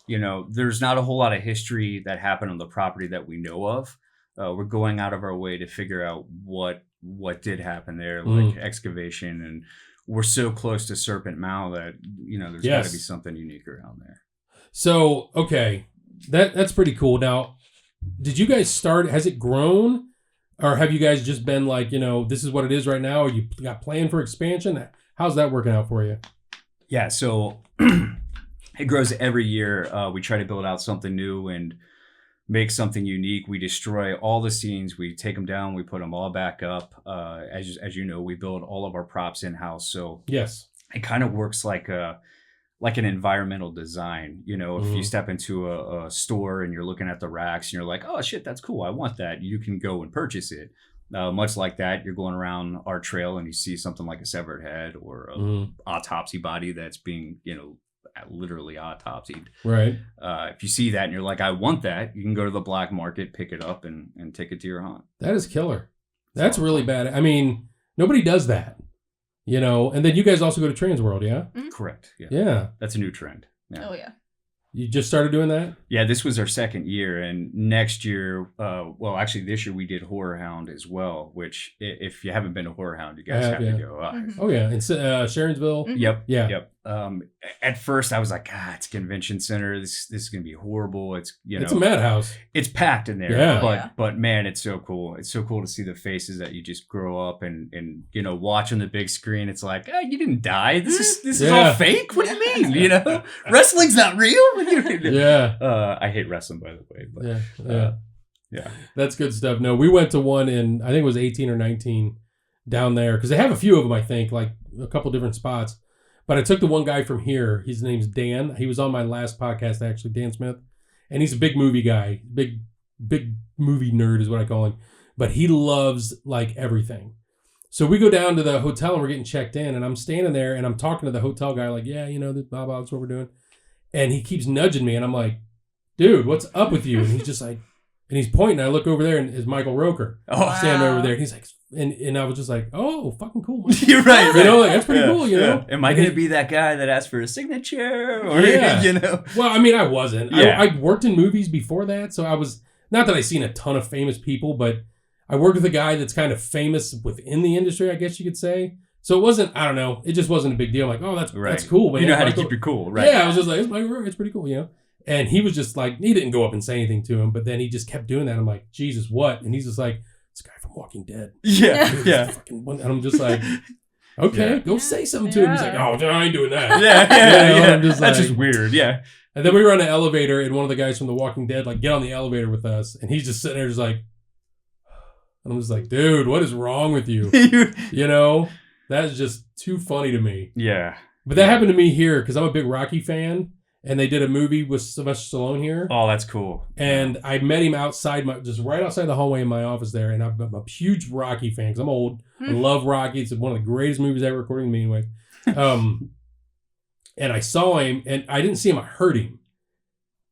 there's not a whole lot of history that happened on the property that we know of. We're going out of our way to figure out what did happen there, like excavation, and we're so close to Serpent Mound that, there's got to be something unique around there. So, okay, that's pretty cool. Now, did you guys start? Has it grown, or have you guys just been like, this is what it is right now? Or you got planned for expansion? How's that working out for you? Yeah, so it grows every year. We try to build out something new and make something unique. We destroy all the scenes. We take them down. We put them all back up. As you know, we build all of our props in house. So yes, it kind of works like an environmental design. If you step into a store and you're looking at the racks and you're like, oh shit, that's cool, I want that, you can go and purchase it. Much like that, you're going around our trail and you see something like a severed head or a autopsy body that's being, literally autopsied. Right. If you see that and you're like, I want that, you can go to the black market, pick it up, and take it to your haunt. That is killer. That's really bad. I mean, nobody does that. And then you guys also go to Trans World, yeah? Mm-hmm. Correct. Yeah. That's a new trend. Yeah. Oh, yeah. You just started doing that? Yeah, this was our second year. And next year, this year we did Horror Hound as well, which if you haven't been to Horror Hound, you guys have to go. Oh, yeah. In Sharonsville? Yep. Yeah. Yep. at first I was like, it's a convention center. This is gonna be horrible. It's it's a madhouse. It's packed in there. Yeah. But man, it's so cool. It's so cool to see the faces that you just grow up and watch on the big screen. It's like, you didn't die. This is all fake. What do you mean? Wrestling's not real. Yeah. I hate wrestling, by the way. But, yeah. That's good stuff. No, we went to one in, I think it was 18 or 19 down there because they have a few of them, I think, like a couple different spots. But I took the one guy from here. His name's Dan. He was on my last podcast, actually, Dan Smith. And he's a big movie guy. Big movie nerd is what I call him. But he loves, like, everything. So we go down to the hotel and we're getting checked in. And I'm standing there and I'm talking to the hotel guy like, blah, blah, that's what we're doing. And he keeps nudging me. And I'm like, dude, what's up with you? And he's just like, and he's pointing. I look over there and it's Michael Roker standing over there. And he's like, and I was just like, oh, fucking cool. You're right. Like, that's pretty cool, know? Am I going to be that guy that asked for a signature? Or, Well, I mean, I wasn't. Yeah. I worked in movies before that. So I was, not that I've seen a ton of famous people, but I worked with a guy that's kind of famous within the industry, I guess you could say. So it wasn't, I don't know. It just wasn't a big deal. I'm like, oh, that's cool, man. You know how to keep your cool, right? Yeah, I was just like, it's pretty cool, And he was just like, he didn't go up and say anything to him, but then he just kept doing that. I'm like, Jesus, what? And he's just like, this guy from Walking Dead. Yeah. And I'm just like, okay, go say something to him. He's like, oh, I ain't doing that. Yeah. I'm just That's like, just weird, yeah. And then we were on the elevator, and one of the guys from The Walking Dead, like, get on the elevator with us. And he's just sitting there just like, and I'm just like, dude, what is wrong with you? That's just too funny to me. Yeah. But that happened to me here, because I'm a big Rocky fan. And they did a movie with Sylvester Stallone here. Oh, that's cool. And I met him outside, just right outside the hallway in my office there. And I'm a huge Rocky fan because I'm old. I love Rocky. It's one of the greatest movies ever, according to me anyway. And I saw him, and I didn't see him. I heard him.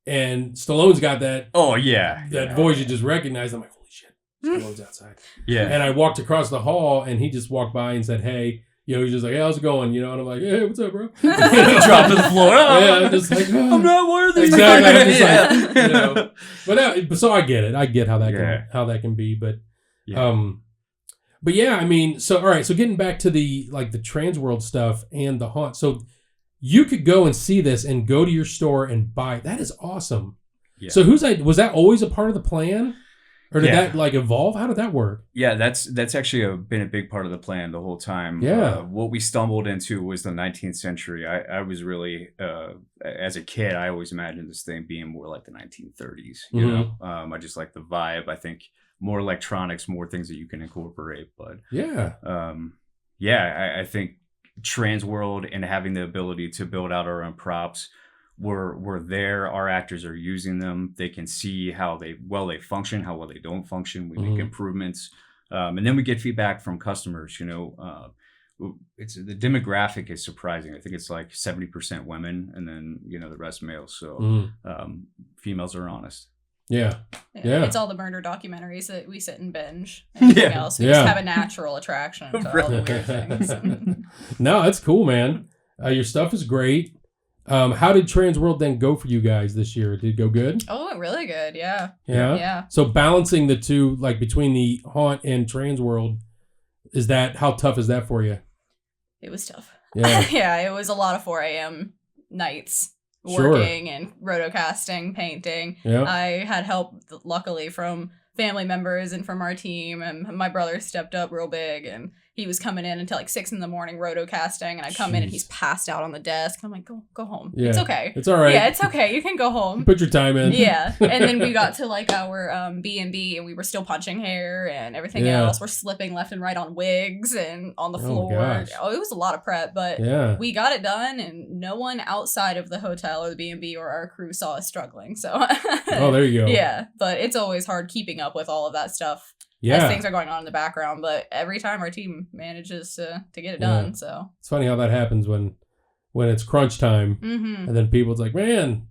And Stallone's got that. Oh, yeah. That voice you just recognize. I'm like, holy shit. Stallone's outside. Yeah. And I walked across the hall, and he just walked by and said, hey. He's just like, hey, how's it going? And I'm like, hey, what's up, bro? Drop to the floor. Yeah, just like, I'm not worthy. Exactly. I'm just like, But so I get it. I get how that can be. But, but yeah, I mean, so all right. So getting back to the trans world stuff and the haunt. So you could go and see this and go to your store and buy it. That is awesome. Yeah. So was that always a part of the plan? Or did that evolve? How did that work? Yeah, that's actually been a big part of the plan the whole time. Yeah. What we stumbled into was the 19th century. I was really, as a kid, I always imagined this thing being more like the 1930s. You know, I just like the vibe. I think more electronics, more things that you can incorporate. But I think trans world and having the ability to build out our own props. We're there. Our actors are using them. They can see how they function, how well they don't function. We make improvements, and then we get feedback from customers. It's the demographic is surprising. I think it's like 70% women, and then the rest males. So females are honest. Yeah. It's all the murder documentaries that we sit and binge. Anything else, we just have a natural attraction to all the weird things. No, that's cool, man. Your stuff is great. How did Trans World then go for you guys this year? Did it go good? Oh, it went really good. Yeah. Yeah. So balancing the two, like between the haunt and Trans World, how tough is that for you? It was tough. Yeah. It was a lot of 4 a.m. nights working and rotocasting, painting. Yeah. I had help, luckily, from family members and from our team, and my brother stepped up real big, and he was coming in until like 6 a.m. rotocasting, and I come in and he's passed out on the desk. I'm like, go home. Yeah. It's okay. It's all right. Yeah, it's okay. You can go home. Put your time in. Yeah. And then we got to like our B&B, and we were still punching hair and everything else. We're slipping left and right on wigs and on the floor. It was a lot of prep, but we got it done, and no one outside of the hotel or the B&B or our crew saw us struggling. So oh, there you go. Yeah, but it's always hard keeping up with all of that stuff. As things are going on in the background, but every time our team manages to get it done. So it's funny how that happens when it's crunch time, and then people's like, man,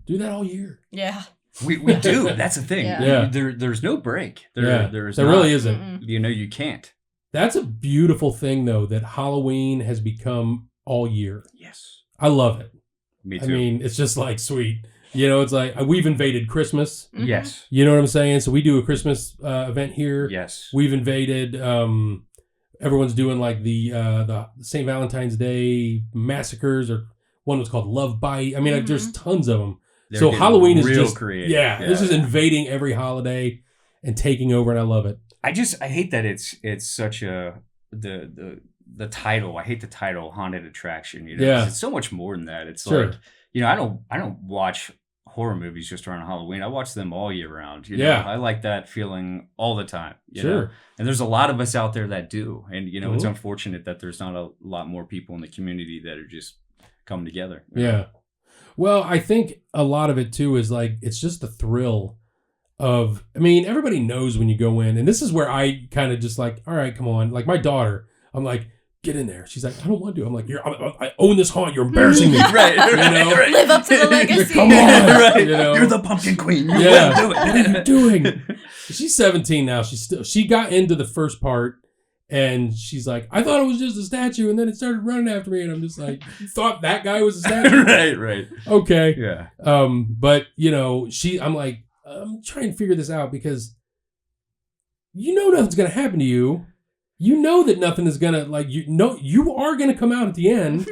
do that all year. Yeah, we do. That's the thing. Yeah. There's no break. There really isn't. You can't. That's a beautiful thing though, that Halloween has become all year. Yes, I love it. Me too. I mean, it's just like sweet. It's like we've invaded Christmas. Yes. You know what I'm saying? So we do a Christmas event here. Yes. We've invaded everyone's doing like the St. Valentine's Day massacres, or one was called Love Bite. I mean, like, there's tons of them. They're So getting Halloween is real just creative. yeah, this is invading every holiday and taking over, and I love it. I hate that it's such a the title. I hate the title haunted attraction. You know, 'cause it's so much more than that. It's Sure. like, you know, I don't watch horror movies just around Halloween. I watch them all year round. You know? Yeah. I like that feeling all the time. You Sure. know? And there's a lot of us out there that do. And you know, it's Mhm. unfortunate that there's not a lot more people in the community that are just coming together. You know? Yeah. Well, I think a lot of it too is like it's just the thrill of. I mean, everybody knows when you go in, and this is where I kind of just like, all right, come on. Like my daughter, I'm like, get in there. She's like, I don't want to. I'm like, I own this haunt. You're embarrassing me. Right. You know? Right. Live up to the legacy. Come on. Right. You know? You're the pumpkin queen. You Yeah. will do it. What are you doing? She's 17 now. She got into the first part, and she's like, I thought it was just a statue, and then it started running after me, and I'm just like, you thought that guy was a statue? Right. Okay. Yeah. But you know, I'm like, I'm trying to figure this out because you know nothing's gonna happen to you. You know that nothing is gonna you are gonna come out at the end,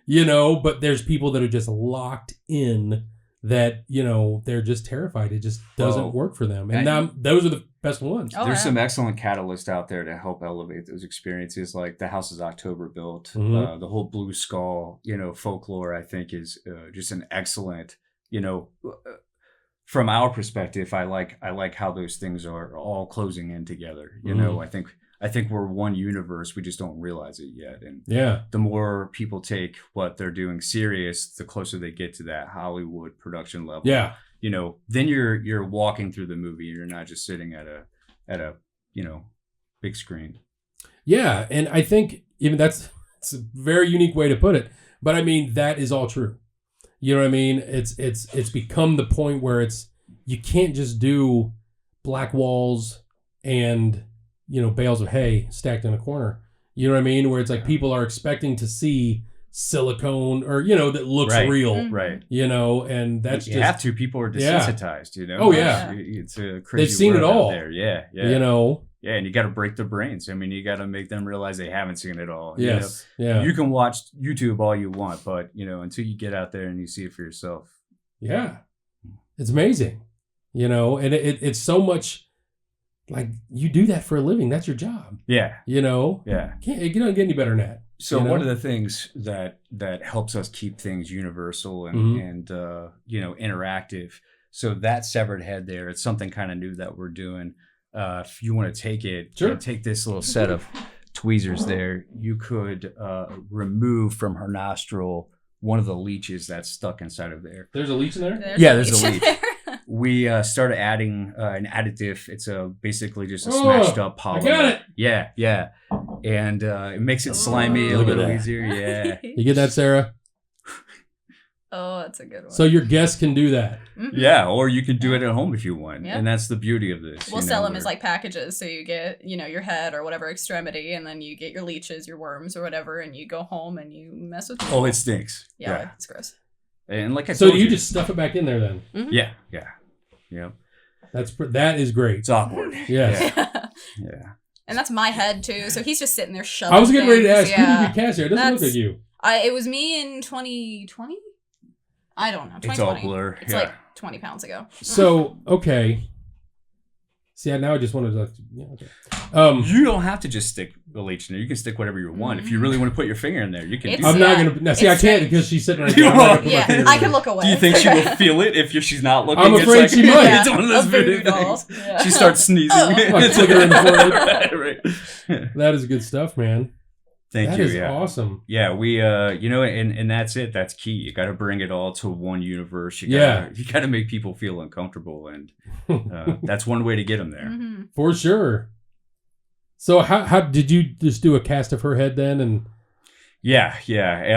you know, but there's people that are just locked in that, you know, they're just terrified. It just doesn't work for them. And now those are the best ones. Oh, There's yeah. some excellent catalysts out there to help elevate those experiences, like the House is October built. Mhm. The whole Blue Skull, you know, folklore, I think is just an excellent, you know, from our perspective, I like how those things are all closing in together. You know, I think we're one universe. We just don't realize it yet. And Yeah. the more people take what they're doing serious, the closer they get to that Hollywood production level. Yeah. You know, then you're walking through the movie. You're not just sitting at a you know, big screen. Yeah. And I think even it's a very unique way to put it. But I mean, that is all true. You know what I mean? It's become the point where you can't just do black walls and, you know, bales of hay stacked in a corner. You know what I mean? Where it's like people are expecting to see silicone or, you know, that looks real. Mhm. Right. You know, and that's You just have to. People are desensitized, you know? Oh, yeah. It's a crazy They've seen it world out all. there. Yeah. you know. Yeah, and you got to break their brains. I mean, you got to make them realize they haven't seen it all. You know? Yes. Yeah. You can watch YouTube all you want, but, you know, until you get out there and you see it for yourself. Yeah. It's amazing. You know, and it's so much like you do that for a living. That's your job. Yeah. You know? Yeah. You don't get any better than that. So you know? one of the things that helps us keep things universal and you know, interactive. So that severed head there, it's something kind of new that we're doing. If you want to take it, Sure. take this little set of tweezers there, you could remove from her nostril one of the leeches that's stuck inside of there. There's a leech in there? There's a in leech. there. We started adding an additive. It's basically just a Oh, smashed up polymer. I got it. Yeah. And it makes it slimy a Look at little that. easier. Yeah. You get that, Sarah? Oh, that's a good one. So your guests can do that. Mhm. Yeah, or you can do it at home if you want. Yeah. And that's the beauty of this. We'll you sell know, them as where- like packages. So you get, you know, your head or whatever extremity, and then you get your leeches, your worms or whatever, and you go home and you mess with them. Oh, it stinks. Yeah, it's gross. And like I So told do you just stuff it back in there then? Mhm. Yeah. That is great. It's awkward. Yes. Yeah. And that's my head too. So he's just sitting there shoving. I was getting ready to ask, things. who did you cast here? It doesn't look That's- like you. It was me in 2020. I don't know. It's all 2020. blur. It's like 20 pounds ago. So, okay. See, now I just wanted to, yeah, okay. You don't have to just stick a leech in there. You can stick whatever you want. If you really want to put your finger in there, you can It's- do I'm that. not going to, now see, I It's can't strange. because she's sitting right there. I'm not gonna put my Yeah, fingers I in can there. look away. Do you think she will feel it if she's not looking? I'm It's afraid like- she might. Yeah, It's one of those a voodoo voodoo doll. things. Yeah. She starts sneezing. Like flick her in the forehead. Right. That is good stuff, man. Thank That you. is Yeah. awesome. Yeah, we you know, and that's it. That's key. You got to bring it all to one universe. You got to make people feel uncomfortable, and that's one way to get them there. Mm-hmm. For sure. So how did you just do a cast of her head then? And Yeah.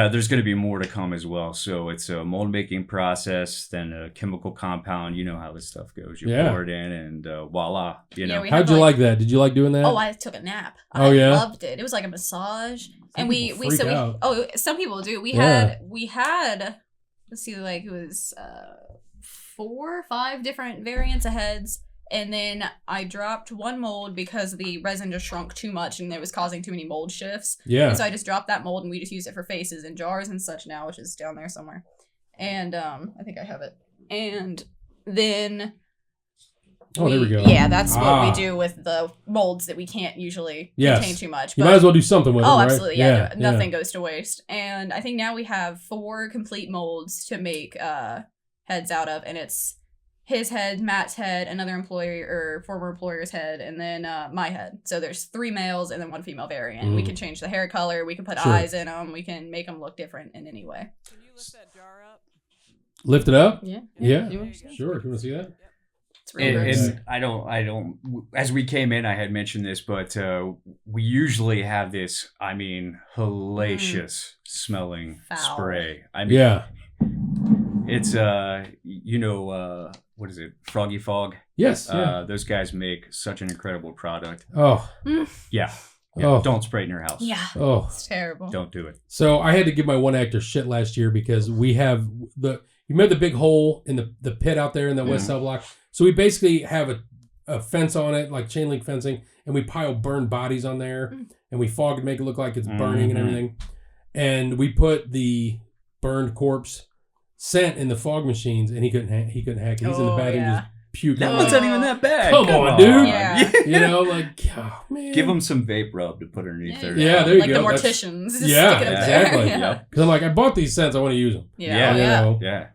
There's going to be more to come as well. So it's a mold making process, then a chemical compound. You know how this stuff goes. You pour it in, and voila. You know. we how'd had, you like that? Did you like doing that? Oh, I took a nap. Oh, I yeah? loved it. It was like a massage, and we freak out. some people do. We Yeah. had let's see, like it was 4 or 5 different variants of heads, And then I dropped one mold because the resin just shrunk too much and it was causing too many mold shifts. Yeah. And so I just dropped that mold and we just use it for faces and jars and such now, which is down there somewhere. And I think I have it. And then There we go. Yeah, that's what we do with the molds that we can't usually contain too much. You might as well do something with them, right? Absolutely. Yeah, nothing goes to waste. And I think now we have 4 complete molds to make heads out of, and it's his head, Matt's head, another employee or former employer's head, and then my head. So there's 3 males and then 1 female variant. Mm-hmm. We can change the hair color. We can put eyes in them. We can make them look different in any way. Can you lift that jar up? Lift it up? Yeah. Yeah. Sure. Can we see that? It's really gross. And I don't, as we came in, I had mentioned this, but we usually have this, I mean, hellacious smelling Foul. spray. I mean, Yeah. it's, what is it? Froggy Fog. Yes. Yeah. Those guys make such an incredible product. Oh. Yeah. Oh. Don't spray it in your house. Yeah. Oh. It's terrible. Don't do it. So I had to give my one actor shit last year because we have you remember the big hole in the pit out there in the West Cell Block? So we basically have a fence on it, like chain link fencing, and we pile burned bodies on there, and we fog and make it look like it's burning and everything. And we put the burned corpse scent in the fog machines, and he couldn't hack it. He's in the bathroom just puking. That one's not even that bad. Come on, dude. Yeah. You know, like, oh, man. Give them some vape rub to put underneath there. Yeah, there you like go. Like the morticians. Just yeah, stick it up exactly. There. Yeah. Because I'm like, I bought these scents, I want to use them. Yeah. You know? Yeah.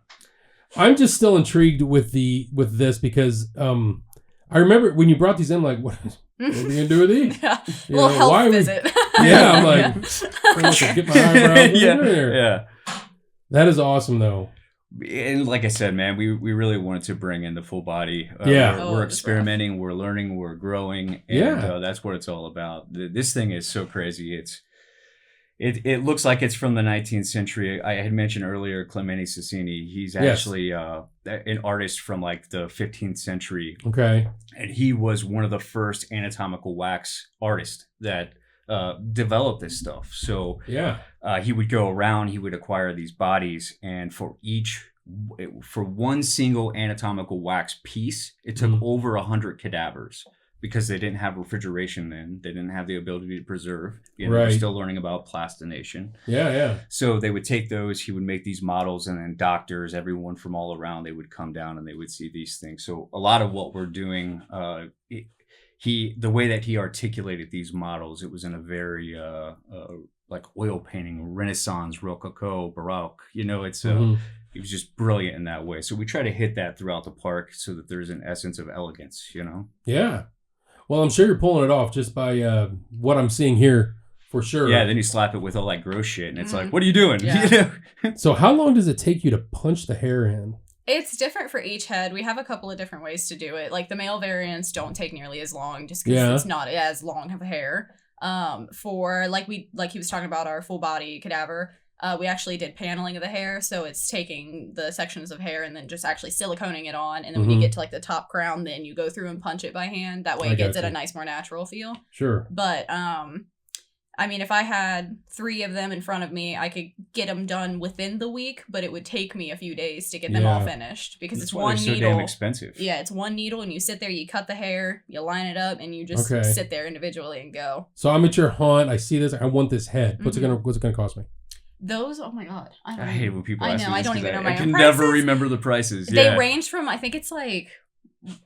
I'm just still intrigued with this because I remember when you brought these in, like, what are we gonna do with these? Yeah. You Little know, health why are we- visit. Yeah, I'm like, I want to get my eyebrows in there. Yeah. That is awesome, though. And like I said, man, we really wanted to bring in the full body. Yeah. We're experimenting, we're learning, we're growing, and Yeah. That's what it's all about. This thing is so crazy. It looks like it's from the 19th century. I had mentioned earlier Clementi Sassini. He's actually an artist from like the 15th century. Okay. And he was one of the first anatomical wax artists that developed this stuff. So Yeah. he would go around, he would acquire these bodies, and for one single anatomical wax piece, it took over 100 cadavers. Because they didn't have refrigeration then. They didn't have the ability to preserve. They're still learning about plastination. Yeah. So they would take those, he would make these models, and then doctors, everyone from all around, they would come down and they would see these things. So a lot of what we're doing, the way that he articulated these models, it was in a very like oil painting, Renaissance, Rococo, Baroque. It's he was just brilliant in that way. So we try to hit that throughout the park so that there's an essence of elegance, Yeah. Well, I'm sure you're pulling it off just by what I'm seeing here, for sure. Yeah, then you slap it with all that gross shit, and it's like, what are you doing? Yeah. So how long does it take you to punch the hair in? It's different for each head. We have a couple of different ways to do it. Like the male variants don't take nearly as long just because it's not as long of a hair. For like he was talking about our full body cadaver, we actually did paneling of the hair, so it's taking the sections of hair and then just actually siliconing it on, and then when you get to like the top crown, then you go through and punch it by hand. That way it gives it a nice, more natural feel. Sure. But I mean, if I had 3 of them in front of me, I could get them done within the week, but it would take me a few days to get them all finished because That's it's why one they're needle. so damn expensive. Yeah, it's one needle, and you sit there, you cut the hair, you line it up, and you just sit there individually and go. So I'm at your haunt. I see this. I want this head. What's it gonna cost me? Those, oh my god, I hate when people ask me I this don't 'cause even know I my own can prices. never remember the prices. They Yeah. range from, I think it's like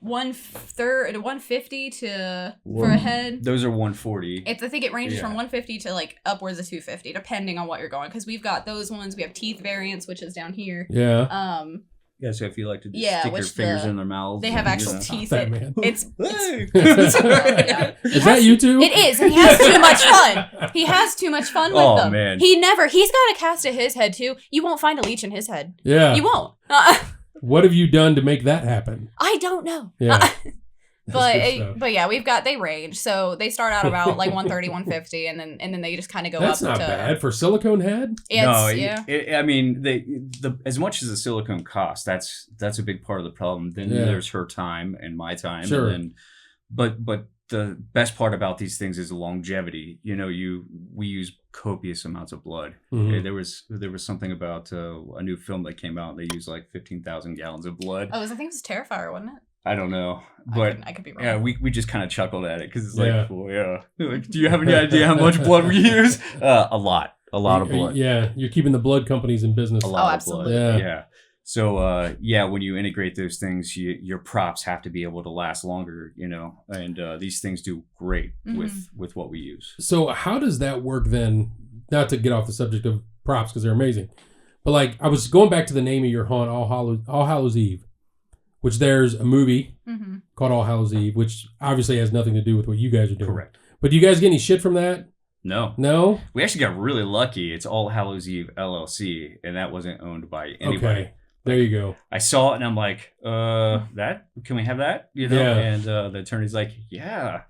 130 to 150 to for a head. Those are 140. I think it ranges from 150 to like upwards of 250, depending on what you're going. Because we've got those ones. We have teeth variants, which is down here. Yeah. Yeah, so if you like to just stick your fingers in their mouths. They have actual teeth. That man. It's yeah. Is that you too? It is, and he has too much fun. He has too much fun with them. Man. He's got a cast of his head too. You won't find a leech in his head. Yeah. You won't. What have you done to make that happen? I don't know. Yeah. But yeah, they range. So they start out about like 130, 150, and then they just kind of go That's up. That's not bad for silicone head. I mean, as much as the silicone costs, that's a big part of the problem. Then there's her time and my time. Sure. And then, but the best part about these things is the longevity. We use copious amounts of blood. Mm-hmm. There was something about a new film that came out. They used like 15,000 gallons of blood. Oh, I think it was Terrifier, wasn't it? I don't know, but I could be wrong. yeah, we just kind of chuckled at it because it's Yeah. like, well, yeah, like, do you have any idea how much blood we use? A lot of blood. Yeah, you're keeping the blood companies in business. A lot of absolutely. blood. Yeah. Yeah. So yeah, when you integrate those things, your props have to be able to last longer, you know, and these things do great with what we use. So how does that work then? Not to get off the subject of props because they're amazing, but like I was going back to the name of your haunt, All Hallows Eve, which there's a movie called All Hallows Eve, which obviously has nothing to do with what you guys are doing. Correct. But do you guys get any shit from that? No. No? We actually got really lucky. It's All Hallows Eve LLC, and that wasn't owned by anybody. Okay. There you go. I saw it and I'm like, that? Can we have that? You know? Yeah. And the attorney's like, yeah.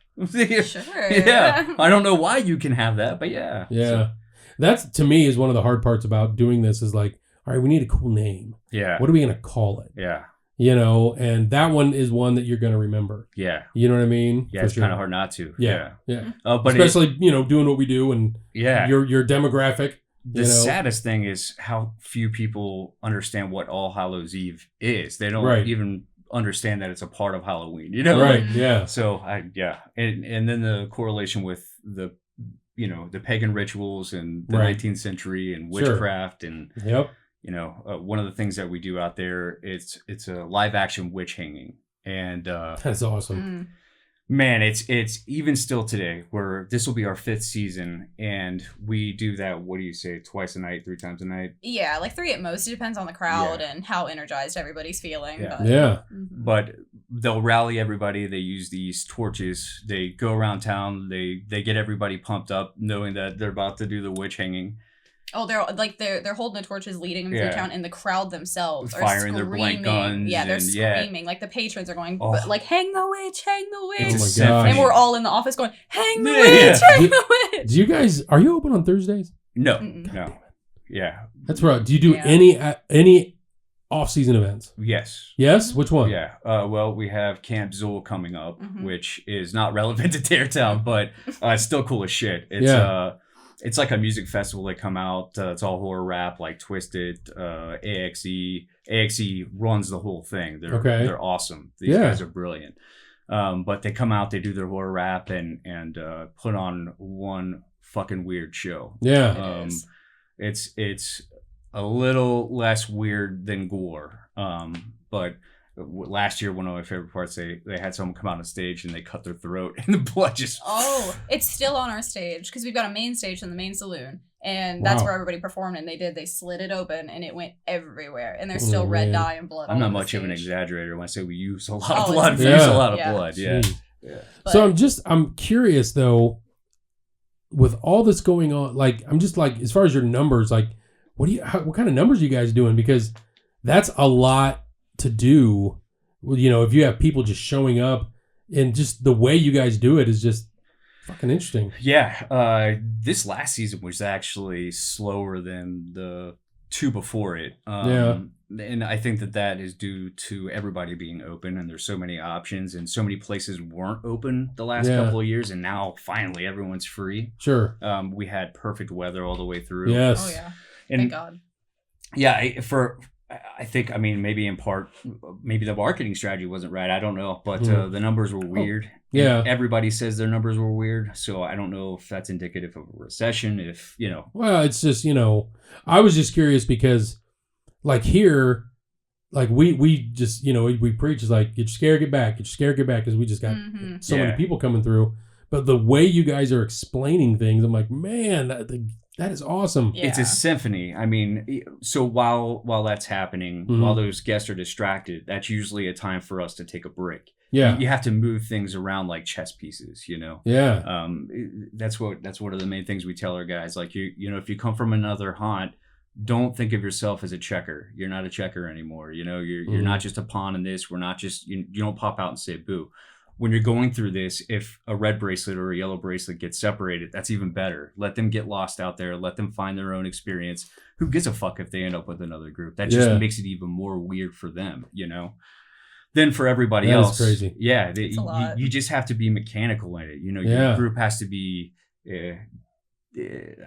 Sure. Yeah. I don't know why you can have that, but yeah. Yeah. So, That's, to me, is one of the hard parts about doing this is like, all right, we need a cool name. yeah. What are we going to call it? Yeah. You know, and that one is one that you're going to remember. Yeah. You know what I mean? Yeah. For It's sure. kind of hard not to. Yeah. Yeah. But especially, you know, doing what we do and yeah. your demographic. The you know? saddest thing is how few people understand what All Hallows Eve is. They don't Right. even understand that it's a part of Halloween, you know? Right. Yeah. So and then the correlation with the, you know, the pagan rituals and the Right. 19th century and Sure. witchcraft and, Yep. you know, one of the things that we do out there, it's a live action witch hanging. And That's awesome. man, it's even still today where this will be our 5th season and we do that, what do you say, twice a night, 3 times a night? Yeah, like 3 at most. It depends on the crowd Yeah. and how energized everybody's feeling. Yeah. But, Yeah. But they'll rally everybody. They use these torches. They go around town. They get everybody pumped up knowing that they're about to do the witch hanging. Oh, they're holding the torches, leading them Yeah. through town, and the crowd themselves are Firing their screaming. blank guns Yeah, they're and- yeah. screaming. Like the patrons are going, Oh. like, hang the witch, hang the witch. It's a Oh my symphony. And we're all in the office going, hang the Yeah. witch, hang the witch. Do you guys, are you open on Thursdays? No, Mm-mm. no. Yeah. That's right. Do you do Yeah. any off-season events? Yes. Yes? Which one? Yeah. Well, we have Camp Zool coming up, Mhm. which is not relevant to Teartown, but it's still cool as shit. It's Yeah. it's like a music festival. They come out. It's all horror rap, like Twisted, AXE. AXE runs the whole thing. They're awesome. These Yeah. guys are brilliant. But they come out. They do their horror rap and put on one fucking weird show. Yeah. It is. It's a little less weird than gore. But last year, one of my favorite parts, they had someone come out on stage and they cut their throat and the blood just. Oh, it's still on our stage because we've got a main stage in the main saloon, and that's Wow. where everybody performed. And they slid it open, and it went everywhere. And there's still Oh, red man. dye and blood. I'm all not over the much of an stage. exaggerator when I say we use a lot Oh, of blood. We it's- use a lot of Yeah. blood. Yeah. Jeez. Yeah. But- So I'm curious though, with all this going on, like I'm just like, as far as your numbers, like what kind of numbers are you guys doing? Because that's a lot to do. You know, if you have people just showing up and just the way you guys do it is just fucking interesting. Yeah. This last season was actually slower than the 2 before it. And I think that is due to everybody being open and there's so many options and so many places weren't open the last couple of years. And now finally everyone's free. Sure. We had perfect weather all the way through. Yes. Oh yeah. And Thank God. yeah, I think, I mean, maybe in part, maybe the marketing strategy wasn't right. I don't know. But the numbers were weird. Yeah. And everybody says their numbers were weird. So I don't know if that's indicative of a recession, if, you know. Well, it's just, you know, I was just curious because like here, like we just, you know, we preach is like, get scared, get back, because we just got so many people coming through. But the way you guys are explaining things, I'm like, man, that is awesome. Yeah. It's a symphony. I mean, so while that's happening, while those guests are distracted, that's usually a time for us to take a break. Yeah. You have to move things around like chess pieces, you know? Yeah. That's one of the main things we tell our guys. Like, you know, if you come from another haunt, don't think of yourself as a checker. You're not a checker anymore. You know, you're not just a pawn in this. We're not just, you don't pop out and say boo. When you're going through this, if a red bracelet or a yellow bracelet gets separated, that's even better. Let them get lost out there. Let them find their own experience. Who gives a fuck if they end up with another group? That just makes it even more weird for them, you know? Then for everybody else, crazy. Yeah, It's a lot. you just have to be mechanical in it. You know, your group has to be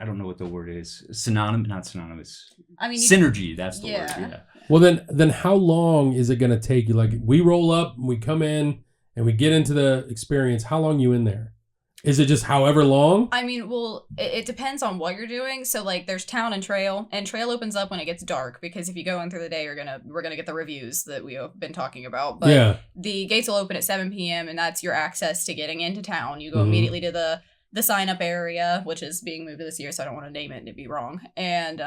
I don't know what the word is. Synonymous, not synonymous. I mean, synergy. That's the word. Yeah. Yeah. Well, then how long is it going to take you? Like, we roll up, we come in, and we get into the experience. How long you in there? Is it just however long? I mean, well, it depends on what you're doing. So, like, there's town and trail opens up when it gets dark, because if you go in through the day, we're gonna get the reviews that we have been talking about. But Yeah. the gates will open at 7 p.m. and that's your access to getting into town. You go Mhm. immediately to the sign up area, which is being moved this year, so I don't want to name it and it'd be wrong. And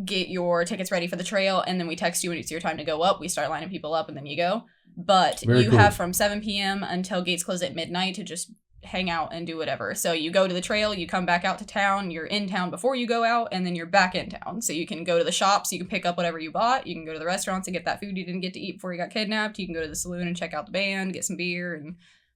get your tickets ready for the trail, and then we text you when it's your time to go up. We start lining people up, and then you go. But Very you cool. have from 7 p.m. until gates close at midnight to just hang out and do whatever. So you go to the trail, you come back out to town, you're in town before you go out, and then you're back in town. So you can go to the shops, you can pick up whatever you bought, you can go to the restaurants and get that food you didn't get to eat before you got kidnapped, you can go to the saloon and check out the band, get some beer, and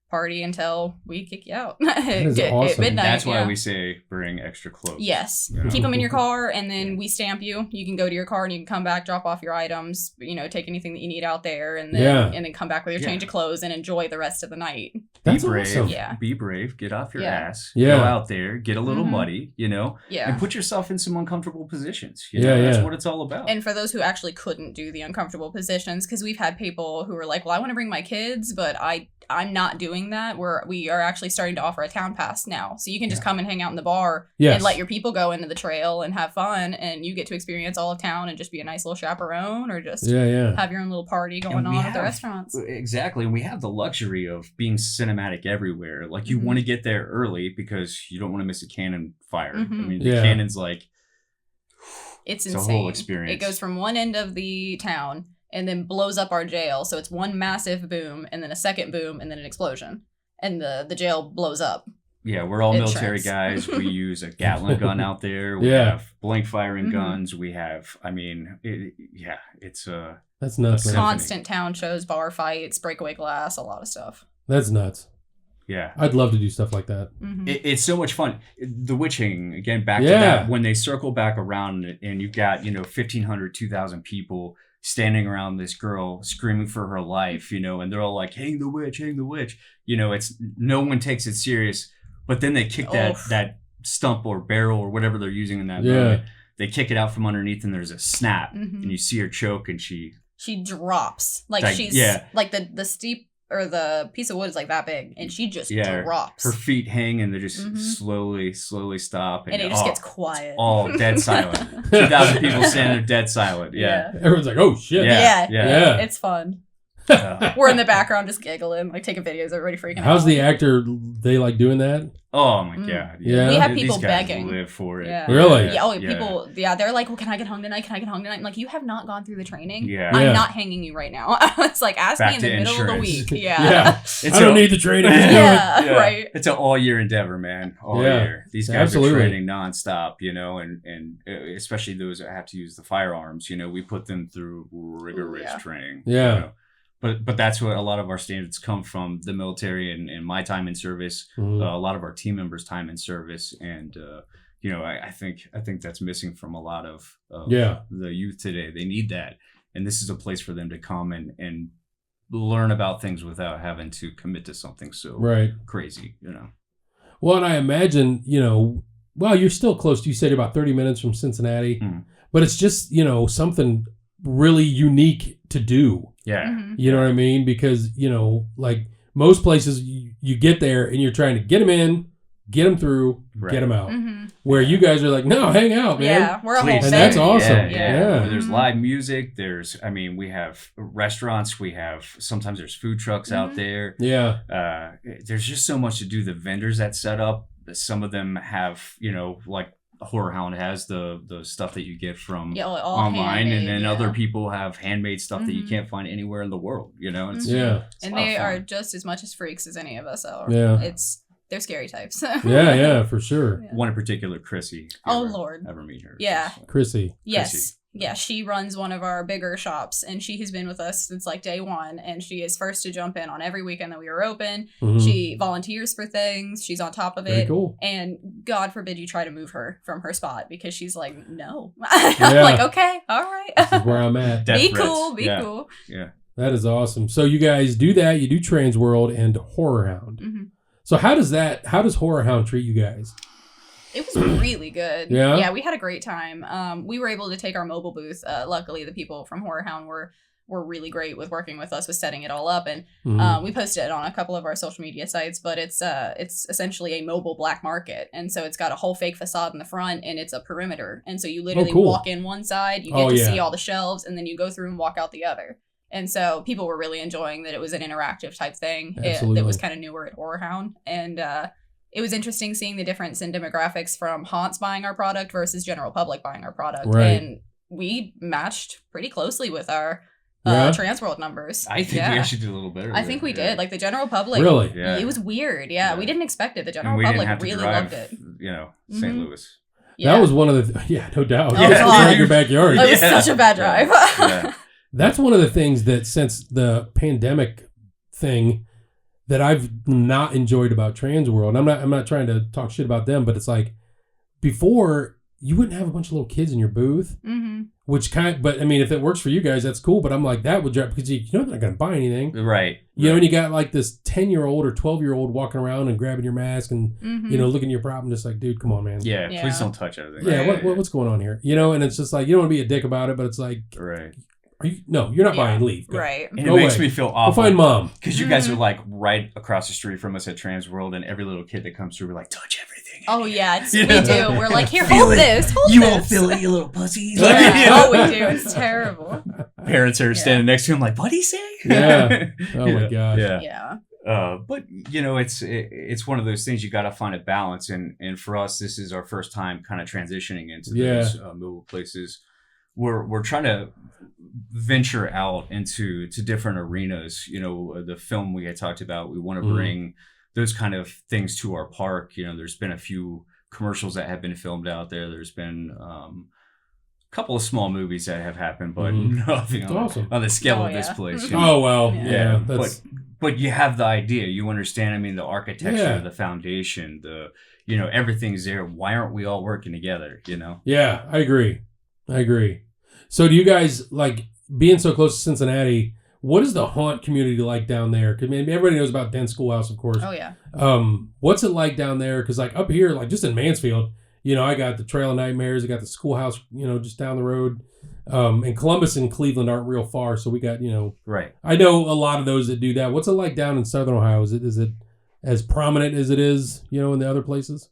party until we kick you out. is At awesome. midnight. That's why yeah. we say bring extra clothes. Yes. Yeah. Keep them in your car, and then we stamp you. You can go to your car and you can come back, drop off your items, take anything that you need out there, and then come back with your change of clothes and enjoy the rest of the night. That's be brave. awesome. Yeah. Be brave. Get off your Yeah. ass. Yeah. Go out there. Get a little Mhm. muddy, Yeah. and put yourself in some uncomfortable positions. Yeah, That's yeah. what it's all about. And for those who actually couldn't do the uncomfortable positions, because we've had people who were like, well, I want to bring my kids, but I'm not doing that. We are actually starting to offer a town pass now. So you can just come and hang out in the bar Yes. and let your people go into the trail and have fun, and you get to experience all of town and just be a nice little chaperone, or just Yeah. have your own little party going And we on at the have- restaurants. Exactly. And we have the luxury of being cinematic everywhere. Like, you Mhm. want to get there early because you don't want to miss a cannon fire. Mhm. I mean, Yeah. the cannon's like, It's It's a insane. whole experience. It goes from one end of the town and then blows up our jail. So it's one massive boom and then a second boom and then an explosion. And the jail blows up. yeah, we're all military Insurance. guys. We use a Gatling gun out there. We Yeah. have blank firing Mhm. guns. We have, it's That's nuts, man. Symphony. Constant town shows, bar fights, breakaway glass, a lot of stuff. That's nuts. yeah. I'd love to do stuff like that. Mhm. It's so much fun. The witching, again, back to Yeah. that, when they circle back around and you've got, 1,500, 2,000 people standing around this girl screaming for her life, and they're all like, hang the witch, hang the witch. It's no one takes it serious, but then they kick that stump or barrel or whatever they're using in that Yeah. moment. They kick it out from underneath and there's a snap Mhm. and you see her choke and she drops. Like Like, she's yeah. like the steep or the piece of wood is like that big, and she just Yeah, drops. her feet hang and they just Mhm. slowly stop and it just gets quiet. all dead silent. 2,000 people standing there dead silent. Yeah. Everyone's like, oh, shit. Yeah. Yeah. It's fun. Uh, We're in the background just giggling, like taking videos, everybody freaking out. How's the actor? They like doing that? oh my Mm. god. Yeah. We have These people guys begging. live for it. Yeah. Really? Yeah, people, they're like, well, can I get hung tonight? Can I get hung tonight? I'm like, you have not gone through the training. Yeah. I'm Yeah. not hanging you right now. It's like, ask Back me in the to middle of the insurance. week. Yeah. Yeah. It's I don't a- need the training. Just do it. Yeah, right. It's an all year endeavor, man. All Yeah. year. These guys Absolutely. are training nonstop, and especially those that have to use the firearms. We put them through rigorous Yeah. training. Yeah. But that's what a lot of our standards come from, the military and my time in service. Mhm. A lot of our team members' time in service, and I think that's missing from a lot of Yeah. the youth today. They need that, and this is a place for them to come and learn about things without having to commit to something so Right. crazy. Well, and I imagine, well, you're still close. You said about 30 minutes from Cincinnati, Mhm. but it's just, something really unique to do. Yeah, Mhm. You know what I mean? Because, like most places, you get there and you're trying to get them in, get them through, Right. get them out. Mhm. Where you guys are like, no, hang out, man. Yeah, we're a whole Please. And that's thing. awesome. Yeah. Yeah. Where there's Mhm. live music. We have restaurants. Sometimes there's food trucks out Mhm. there. Yeah. There's just so much to do. The vendors that set up, some of them have, like Horror Hound has the stuff that you get from Yeah, all online, and handmade, then yeah. other people have handmade stuff that you Mhm. can't find anywhere in the world. It's, Yeah. it's a And lot of they fun. are just as much as freaks as any of us are. Yeah. They're scary types. Yeah, for sure. Yeah. One in particular, Chrissy. if you Oh, ever- Lord. Ever meet her? Yeah. She's, Chrissy. Yes. Chrissy. Yeah, she runs one of our bigger shops, and she has been with us since like day one, and she is first to jump in on every weekend that we were open. Mhm. She volunteers for things. She's on top of Very it. cool. And God forbid you try to move her from her spot, because she's like, no. Yeah. I'm like, okay, all This is right. where I'm at. Death Be threats. cool, be Yeah. cool. Yeah. That is awesome. So you guys do that. You do Trans World and Horror Hound. hmm So how does Horror Hound treat you guys? It was really good. Yeah? Yeah, we had a great time. We were able to take our mobile booth. Luckily, the people from Horror Hound were really great with working with us with setting it all up, and we posted it on a couple of our social media sites. But it's essentially a mobile black market, and so it's got a whole fake facade in the front, and it's a perimeter, and so you literally cool. walk in one side, you get to see all the shelves, and then you go through and walk out the other. And so people were really enjoying that it was an interactive type thing. That was kind of newer at Horror Hound, and it was interesting seeing the difference in demographics from haunts buying our product versus general public buying our product. Right. And we matched pretty closely with our Transworld numbers. I think we actually did a little better. I think we did. Like the general public. Really? Yeah. It was weird. Yeah. We didn't expect it. The general public really loved it. St. Louis. Yeah. That was one of the, no doubt. Oh, God. Your backyard. It was such a bad drive. Yeah. That's one of the things that since the pandemic thing that I've not enjoyed about Transworld. I'm not trying to talk shit about them, but it's like before you wouldn't have a bunch of little kids in your booth, which but I mean, if it works for you guys, that's cool. But I'm like, that would drive, because you know they're not going to buy anything. Right. You know, and you got like this 10-year-old or 12-year-old walking around and grabbing your mask and, you know, looking at your prop and just like, dude, come on, man. Yeah. Please don't touch everything. Yeah. What's going on here? You know, and it's just like, you don't want to be a dick about it, but it's like, right. You're not buying. Leave. Go. Right. And it makes me feel awful. We'll find mom. Because you guys are like right across the street from us at Transworld, and every little kid that comes through, we're like, touch everything. Oh, yeah. We do. We're like, here, hold this. You won't feel it, you little pussies. Yeah. Oh, we do. It's terrible. Parents are standing next to him like, what'd he say? Yeah. Oh, my gosh. Yeah. But, you know, it's one of those things you got to find a balance. And for us, this is our first time kind of transitioning into those mobile places. We're trying to venture out into different arenas. You know, the film we had talked about, we want to bring those kind of things to our park. You know, there's been a few commercials that have been filmed out there. There's been a couple of small movies that have happened, but nothing on the scale of this place. You know? Oh, well, yeah. But you have the idea. You understand, I mean, the architecture, the foundation, everything's there. Why aren't we all working together, you know? Yeah, I agree. So do you guys, like, being so close to Cincinnati, what is the haunt community like down there? Because everybody knows about Dent Schoolhouse, of course. Oh, yeah. What's it like down there? Because, like, up here, like, just in Mansfield, you know, I got the Trail of Nightmares. I got the Schoolhouse, you know, just down the road. And Columbus and Cleveland aren't real far, so we got, you know. Right. I know a lot of those that do that. What's it like down in Southern Ohio? Is it as prominent as it is, you know, in the other places?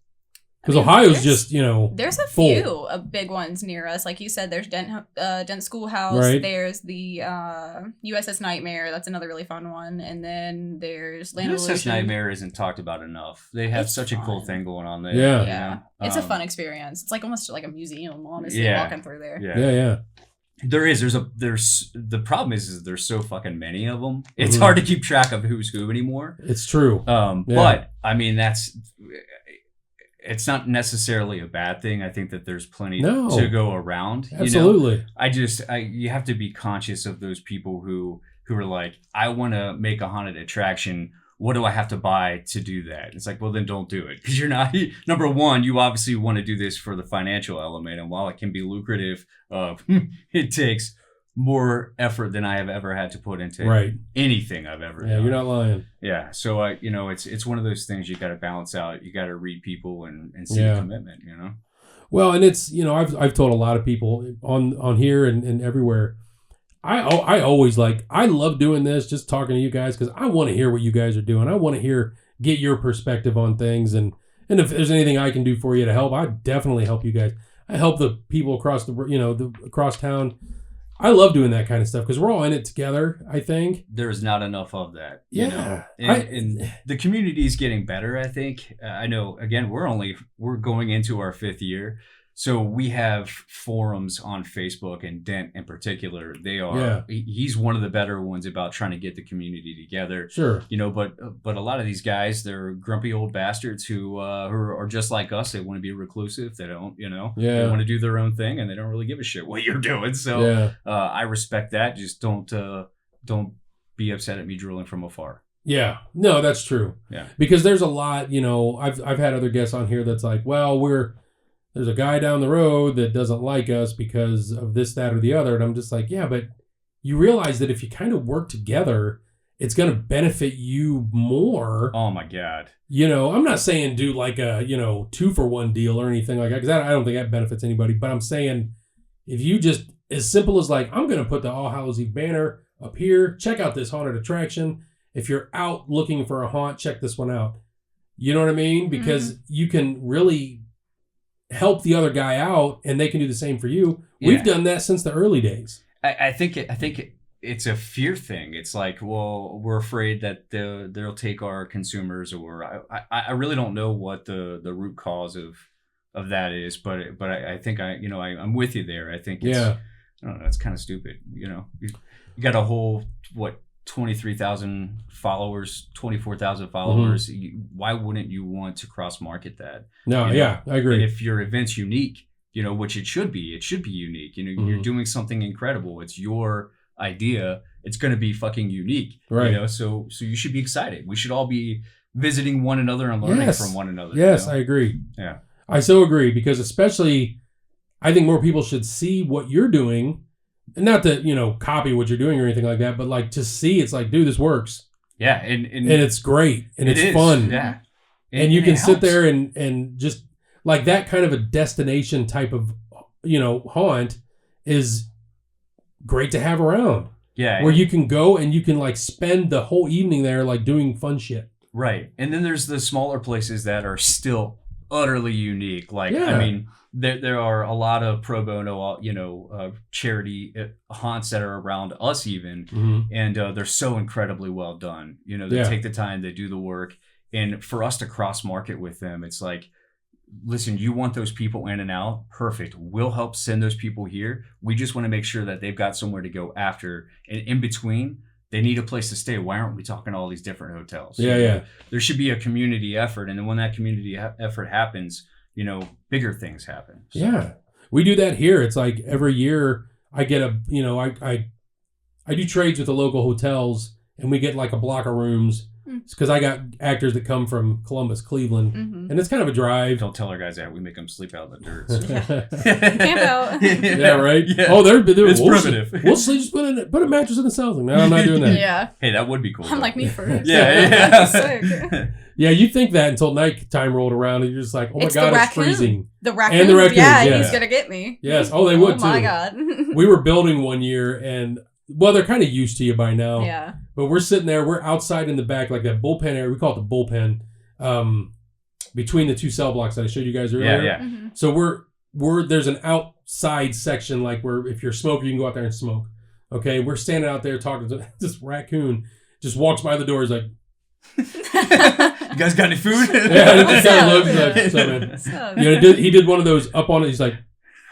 Because Ohio's just, you know, there's a few big ones near us. Like you said, there's Dent Schoolhouse. Right. There's the USS Nightmare. That's another really fun one. And then there's Land of USS Illusion. Nightmare isn't talked about enough. They have such a cool thing going on there. Yeah. Yeah. It's a fun experience. It's like almost like a museum, honestly, walking through there. Yeah. There's the problem is there's so fucking many of them. It's hard to keep track of who's who anymore. It's true. But I mean, it's not necessarily a bad thing. I think that there's plenty to go around. Absolutely. You know? you have to be conscious of those people who are like, I want to make a haunted attraction. What do I have to buy to do that? It's like, well, then don't do it. Because you're not, number one, you obviously want to do this for the financial element. And while it can be lucrative, it takes more effort than I have ever had to put into anything I've ever done. Yeah, you're not lying. Yeah. So, you know, it's one of those things you got to balance out. You got to read people and see the commitment, you know? Well, and it's, you know, I've told a lot of people on here and everywhere, I always I love doing this, just talking to you guys, because I want to hear what you guys are doing. I want to get your perspective on things. And if there's anything I can do for you to help, I definitely help you guys. I help the people across across town. I love doing that kind of stuff because we're all in it together, I think. There's not enough of that. Yeah. You know? And the community is getting better, I think. I know, again, we're going into our 5th year. So we have forums on Facebook, and Dent in particular, he's one of the better ones about trying to get the community together. Sure. You know, but a lot of these guys, they're grumpy old bastards who are just like us. They want to be reclusive. They don't, you know, they want to do their own thing, and they don't really give a shit what you're doing. So I respect that. Just don't be upset at me drilling from afar. Yeah, no, that's true. Yeah. Because there's a lot, you know, I've had other guests on here that's like, well, there's a guy down the road that doesn't like us because of this, that, or the other. And I'm just like, yeah, but you realize that if you kind of work together it's going to benefit you more. Oh my God. I'm not saying do like a, 2-for-1 deal or anything like that, because I don't think that benefits anybody. But I'm saying if you just, as simple as like, I'm going to put the All Hallows Eve banner up here, check out this haunted attraction. If you're out looking for a haunt, check this one out. You know what I mean? Because you can really help the other guy out, and they can do the same for you. Yeah. We've done that since the early days. I think it's a fear thing. It's like, well, we're afraid that they'll take our consumers, or I really don't know what the root cause of that is, but I think I'm with you there. I think it's, I don't know, it's kind of stupid. You got a whole 23,000 followers, 24,000 followers. Why wouldn't you want to cross market that? No, I agree. And if your event's unique, which it should be unique. You're doing something incredible. It's your idea. It's going to be fucking unique. Right. So you should be excited. We should all be visiting one another and learning from one another. Yes, I agree. Yeah. I so agree, because especially I think more people should see what you're doing. And not to, copy what you're doing or anything like that, but like to see, it's like, dude, this works. Yeah. And it's great. And it's fun. Yeah. And you can sit there and just like that kind of a destination type of, haunt is great to have around. Yeah. Where you can go and you can like spend the whole evening there, like doing fun shit. Right. And then there's the smaller places that are still utterly unique. Like, I mean, there are a lot of pro bono, charity haunts that are around us even, and they're so incredibly well done. They take the time, they do the work, and for us to cross market with them, it's like, listen, you want those people in and out? Perfect. We'll help send those people here. We just want to make sure that they've got somewhere to go after, and in between, they need a place to stay. Why aren't we talking to all these different hotels? Yeah. There should be a community effort, and then when that community effort happens, bigger things happen. So. Yeah. We do that here. It's like every year I get I do trades with the local hotels, and we get like a block of rooms, because I got actors that come from Columbus, Cleveland, and it's kind of a drive. Don't tell our guys that. We make them sleep out in the dirt. So. Camp out. Yeah, right? Yeah. Oh, they're it's primitive. We'll sleep, just put a mattress in the ceiling. No, I'm not doing that. Yeah. Hey, that would be cool. I'm like, me first. Yeah. Sick. Yeah, you think that until night time rolled around, and you're just like, oh my God, it's freezing. The raccoon. And the raccoons, yeah, he's going to get me. Yes. Oh, they would too. Oh my God. We were building one year, and well, they're kind of used to you by now. Yeah. But we're sitting there, we're outside in the back, like that bullpen area. We call it the bullpen, between the two cell blocks that I showed you guys earlier. Yeah. So there's an outside section, like where if you're a smoker, you can go out there and smoke. Okay, we're standing out there talking to this raccoon. Just walks by the door. He's like, "You guys got any food?" Yeah, he kind of looks like, "What's up, man?" He did one of those up on it. He's like,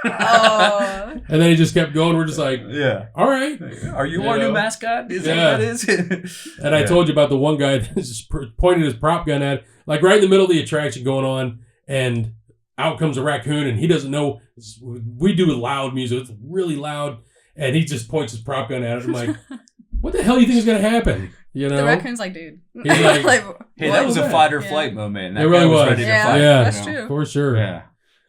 oh. And then he just kept going. We're just like, yeah, all right. Are you our new mascot? Is that what that is? And I told you about the one guy that just pointed his prop gun at, like right in the middle of the attraction going on, and out comes a raccoon, and he doesn't know. We do loud music. It's really loud, and he just points his prop gun at it. I'm like, what the hell do you think is going to happen? The raccoon's like, dude. He's like, hey, that was a fight or flight moment. And that it really was. Ready to fight, that's true. For sure. Yeah.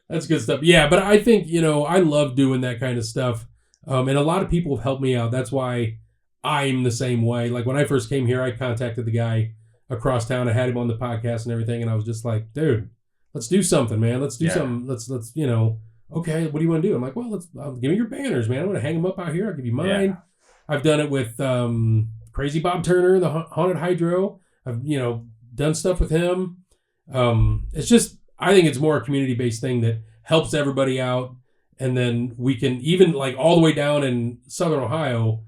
That's good stuff. Yeah, but I think, I love doing that kind of stuff. And a lot of people have helped me out. That's why I'm the same way. Like when I first came here, I contacted the guy across town. I had him on the podcast and everything. And I was just like, dude, let's do something, man. Let's do something. Let's okay, what do you want to do? I'm like, well, give me your banners, man. I'm going to hang them up out here. I'll give you mine. Yeah. I've done it with Crazy Bob Turner, the Haunted Hydro. I've, done stuff with him. It's just, I think it's more a community-based thing that helps everybody out. And then we can, even like all the way down in Southern Ohio,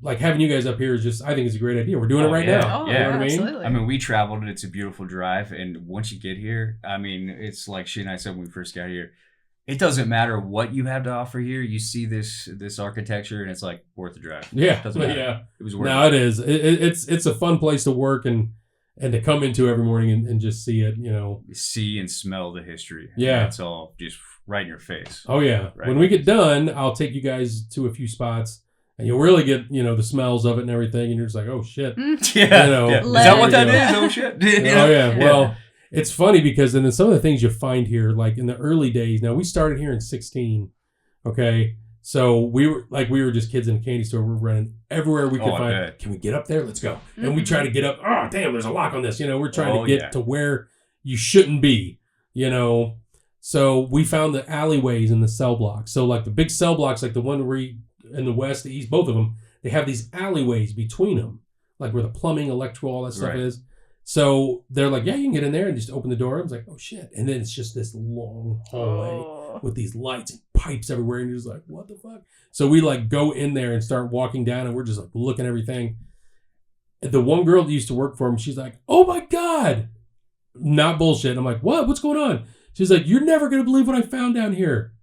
like having you guys up here is just, I think it's a great idea. We're doing it right now. Oh, you know what absolutely. I mean, we traveled and it's a beautiful drive. And once you get here, I mean, it's like she and I said when we first got here, it doesn't matter what you have to offer here. You see this architecture and it's like worth the drive. Yeah. It doesn't matter. Yeah. It was worth it. No, it is. It's a fun place to work and to come into every morning and just see it, See and smell the history. Yeah. It's all just right in your face. Oh, yeah. Right. When we get done, I'll take you guys to a few spots and you'll really get, the smells of it and everything. And you're just like, oh, shit. Yeah. Is that what that is? Oh, shit. Oh, yeah. Well, it's funny because then some of the things you find here, like in the early days, now we started here in 2016. Okay. So we were just kids in a candy store. We're running everywhere we could find. Bet. Can we get up there? Let's go. And we try to get up. Oh, damn, there's a lock on this. We're trying to get to where you shouldn't be, So we found the alleyways in the cell blocks. So like the big cell blocks, like the one where in the west, the east, both of them, they have these alleyways between them, like where the plumbing, electrical, all that stuff is. So they're like, yeah, you can get in there and just open the door. I was like, oh shit. And then it's just this long hallway with these lights and pipes everywhere. And you're just like, what the fuck? So we like go in there and start walking down and we're just like looking at everything. And the one girl that used to work for him, she's like, oh my God. Not bullshit. I'm like, what? What's going on? She's like, you're never going to believe what I found down here.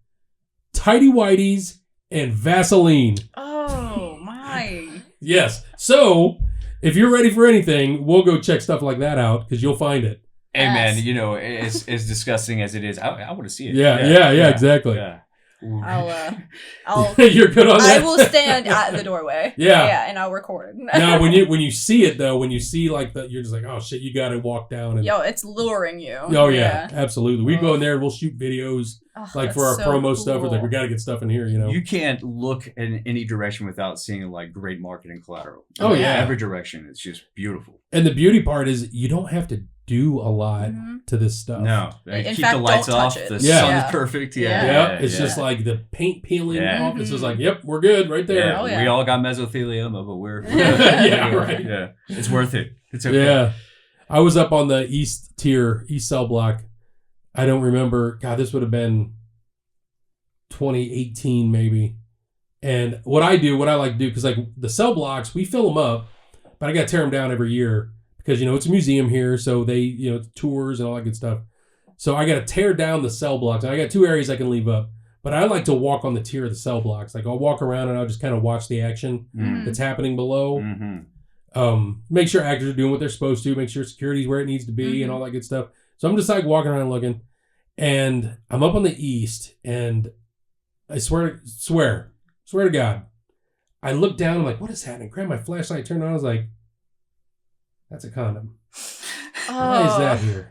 Tidy whities and Vaseline. Oh my. Yes. So if you're ready for anything, we'll go check stuff like that out because you'll find it. Hey, man, as disgusting as it is, I want to see it. Yeah, exactly. Yeah. I'll You're good on that? I will stand at the doorway. Yeah, and I'll record. Now, when you see it though, when you see like that, you're just like, oh shit, you got to walk down. And, it's luring you. Oh yeah, absolutely. We go in there, we'll shoot videos for our promo cool. stuff. We're like, we got to get stuff in here. You can't look in any direction without seeing like great marketing collateral. Oh yeah, every direction. It's just beautiful. And the beauty part is you don't have to do a lot to this stuff. No, in keep fact, the lights don't touch off. it. The sun's perfect. It's just like the paint peeling off. It's just like, yep, we're good right there. Yeah. We all got mesothelioma, but we're right. Yeah, it's worth it. It's okay. Yeah, I was up on the east cell block. I don't remember. God, this would have been 2018 maybe. And what I like to do, because like the cell blocks, we fill them up, but I got to tear them down every year. Because, it's a museum here, so they, tours and all that good stuff. So I got to tear down the cell blocks. And I got 2 areas I can leave up. But I like to walk on the tier of the cell blocks. Like, I'll walk around and I'll just kind of watch the action that's happening below. Make sure actors are doing what they're supposed to. Make sure security's where it needs to be and all that good stuff. So I'm just like walking around looking. And I'm up on the east. And I swear to God, I look down. I'm like, what is happening? Grab my flashlight, turn it on. I was like, that's a condom. Why is that here?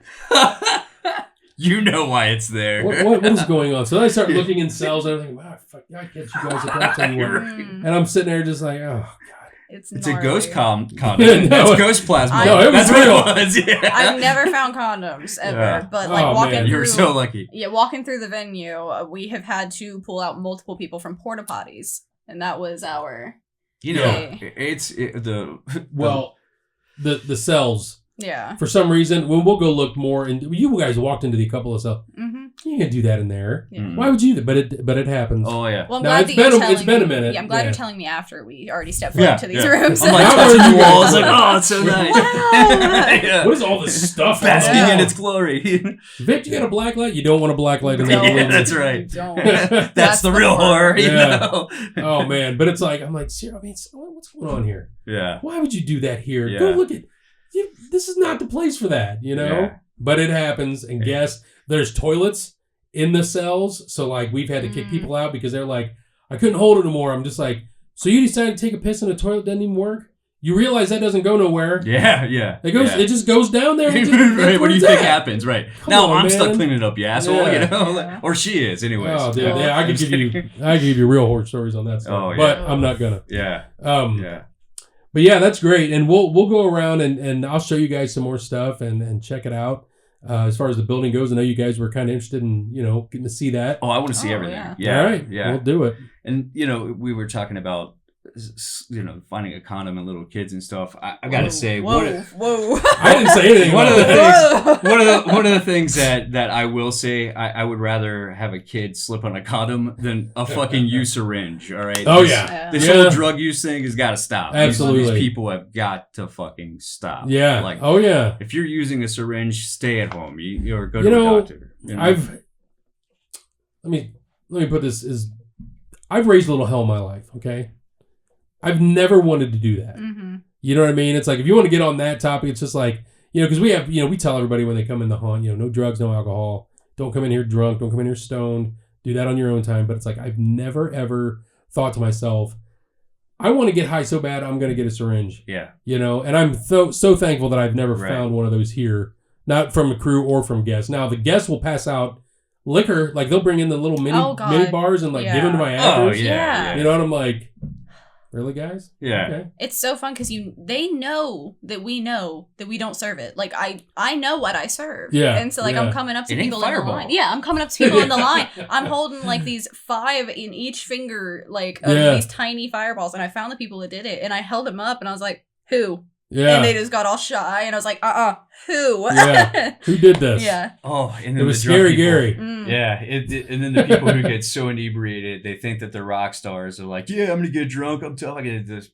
You know why it's there. What is going on? So then I start looking in cells and I'm thinking, wow, fuck, I catch you guys at that And I'm sitting there just like, oh, God. It's a ghost condom. No, that's ghost plasma. No, it was that's real. What it was. Yeah. I've never found condoms ever, but like walking through. You're so lucky. Yeah, walking through the venue, we have had to pull out multiple people from porta potties, and that was our. The cells. Yeah. For some reason, we'll go look more. And you guys walked into the couple of cells. You can't do that in there. Yeah. Why would you? But it happens. Oh yeah. Well, I'm glad it's been a minute. Yeah, I'm glad you're telling me after we already stepped foot into these rooms. I'm like touching the walls, like, oh, it's so nice. Wow. What is all this stuff? Basking in its glory. Vic, you got a black light? You don't want a black light in there. Yeah, that's right. Don't. That's the real horror. You know? Oh man, but it's like I'm like, what's going on here? Yeah. Why would you do that here? Yeah. Go look at. This is not the place for that, Yeah. But it happens, and guess there's toilets in the cells, so like we've had to kick people out because they're like, I couldn't hold it anymore. I'm just like, so you decided to take a piss in a toilet doesn't even work? You realize that doesn't go nowhere. Yeah. It just goes down there. Right, what do you think happens? Right. Now I'm man. stuck cleaning it up, you asshole. Or she is, anyways. Oh, dude, I could give you real horror stories on that stuff. Oh, yeah. But I'm not gonna. Yeah. But yeah, that's great, and we'll go around and I'll show you guys some more stuff and check it out. As far as the building goes, I know you guys were kind of interested in getting to see that. Oh, I want to see everything. Yeah. All right. Yeah. We'll do it. And we were talking about finding a condom in little kids and stuff. I gotta say, whoa! I didn't say anything. One of the things that I will say, I would rather have a kid slip on a condom than a fucking use syringe. All right. Oh this whole drug use thing has got to stop. Absolutely. These people have got to fucking stop. Yeah. Like, if you're using a syringe, stay at home. Or go to a doctor. Let me put this is I've raised a little hell in my life. Okay. I've never wanted to do that. You know what I mean? It's like, if you want to get on that topic, it's just like, because we have, we tell everybody when they come in the haunt, no drugs, no alcohol. Don't come in here drunk. Don't come in here stoned. Do that on your own time. But it's like, I've never, ever thought to myself, I want to get high so bad, I'm going to get a syringe. Yeah. And I'm so thankful that I've never found one of those here. Not from a crew or from guests. Now, the guests will pass out liquor, like they'll bring in the little mini Oh, God. mini bars and like give them to my Oh actors. Yeah. You know, and I'm like, really, guys? Yeah. Okay. It's so fun because they know that we don't serve it. Like I know what I serve. Yeah, And so like yeah. I'm coming up to It ain't people in the Fireball. line. Yeah, I'm coming up to people in the line. I'm holding like these 5 in each finger, like of Yeah. these tiny fireballs. And I found the people that did it, and I held them up, and I was like, "Who?" Yeah. And they just got all shy, and I was like, who? Yeah. Who did this? Yeah. Oh, and then It was the drunk Scary people- Gary. Mm. Yeah, and then the people who get so inebriated, they think that they're rock stars. They're like, yeah, I'm gonna get drunk. I'm telling you, the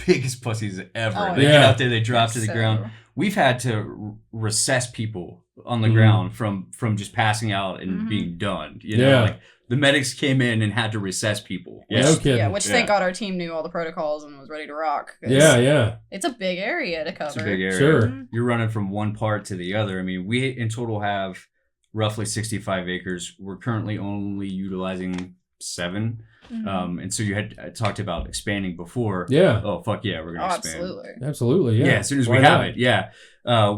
biggest pussies ever. Oh, They yeah. get out there, they drop to the So- ground. We've had to recess people on the Mhm. ground from just passing out and Mhm. being done. You Yeah. know, like the medics came in and had to recess people. Yeah. No kidding. Yeah, which thank Yeah. God our team knew all the protocols and was ready to rock. 'cause Yeah, yeah. It's a big area to cover. It's a big area. Sure. Mhm. You're running from one part to the other. I mean, we in total have roughly 65 acres. We're currently only utilizing 7. Mhm. And so you had talked about expanding before. Yeah. Oh, fuck yeah, we're going to expand. Absolutely. Absolutely. Yeah. Yeah, as soon as Why we have not? it. Yeah.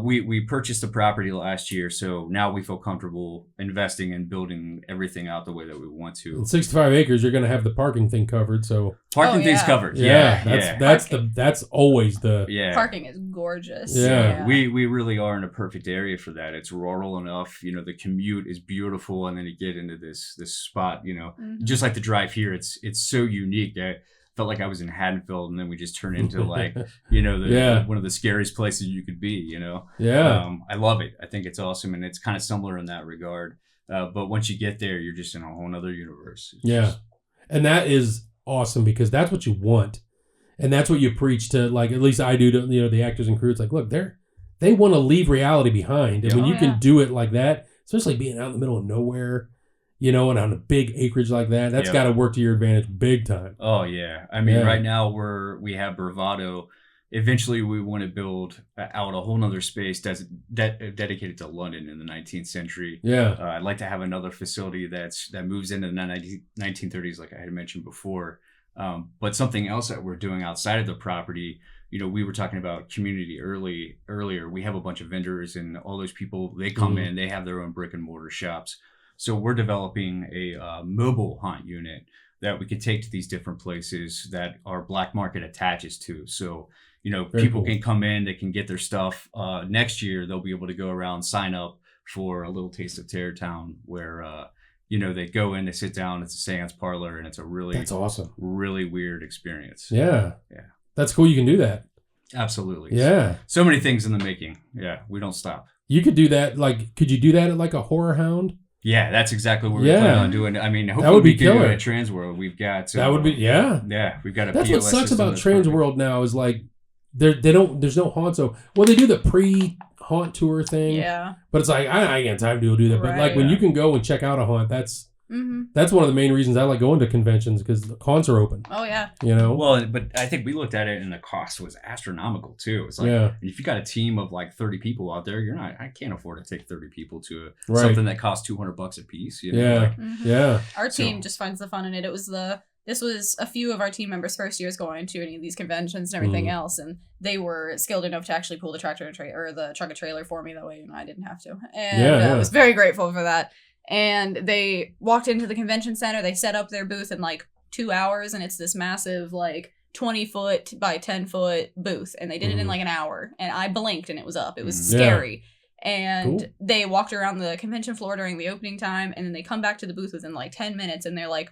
We purchased the property last year, so now we feel comfortable investing and building everything out the way that we want to. In 65 acres, you're going to have the parking thing covered. So Parking Oh, things yeah. covered. yeah, Yeah. that's always the Yeah. Parking is gorgeous. Yeah. We really are in a perfect area for that. It's rural enough, you know, the commute is beautiful, and then you get into this spot, you know, Mhm. just like the drive here, it's so unique. I felt like I was in Haddonfield, and then we just turned into like, you know, Yeah. one of the scariest places you could be, you know. yeah. I love it. I think it's awesome, and it's kind of similar in that regard. But once you get there, you're just in a whole nother universe. It's Yeah. just- And that is awesome because that's what you want. And that's what you preach to, like, at least I do to, you know, the actors and crew. It's like, look, they want to leave reality behind. And when Oh, you yeah. can do it like that, especially being out in the middle of nowhere, you know, and on a big acreage like that, that's Yeah. got to work to your advantage big time. Oh yeah. I mean, Yeah. right now we have Bravado. Eventually, we want to build out a whole nother space dedicated to London in the 19th century. Yeah. I'd like to have another facility that moves into the 1930s, like I had mentioned before. But something else that we're doing outside of the property, you know, we were talking about community earlier. We have a bunch of vendors, and all those people, they come Mhm. in, they have their own brick and mortar shops. So we're developing a mobile haunt unit that we could take to these different places that our black market attaches to. So, you know, Very people cool. can come in, they can get their stuff. Next year, they'll be able to go around, sign up for a little taste of Terror Town, where, you know, they go in, they sit down, it's a seance parlor, and it's a really, That's awesome. really weird experience. Yeah. Yeah. That's cool. You can do that. Absolutely. Yeah. So many things in the making. Yeah, we don't stop. You could do that. Like, could you do that at like a horror hound? Yeah, that's exactly what we're Yeah. planning on doing. I mean, hopefully would be we can do killer. it at Transworld. We've got That would be, yeah. yeah, we've got a That's POS what sucks system about that's perfect. Transworld now is like there's no haunt. So well, they do the pre-haunt tour thing, Yeah. but it's like I ain't got time to do that. But like Right. when you can go and check out a haunt, that's Mm-hmm. one of the main reasons I like going to conventions because the haunts are open. Oh yeah. You know, Well, but I think we looked at it, and the cost was astronomical too. It's like yeah, if you got a team of like 30 people out there, I can't afford to take 30 people to Right. something that costs $200 a piece. You know? Yeah. Like, Mhm. yeah, Our team So- just finds the fun in it. This was a few of our team members' first years going to any of these conventions and everything else, and they were skilled enough to actually pull the tractor or the truck and trailer for me. That way, you know, I didn't have to, and Yeah. I was very grateful for that. And they walked into the convention center. They set up their booth in like 2 hours, and it's this massive like 20-foot by 10-foot booth, and they did it in Mhm. like an hour. And I blinked, and it was up. It was Mhm. Yeah. scary. And Cool. they walked around the convention floor during the opening time, and then they come back to the booth within like 10 minutes, and they're like,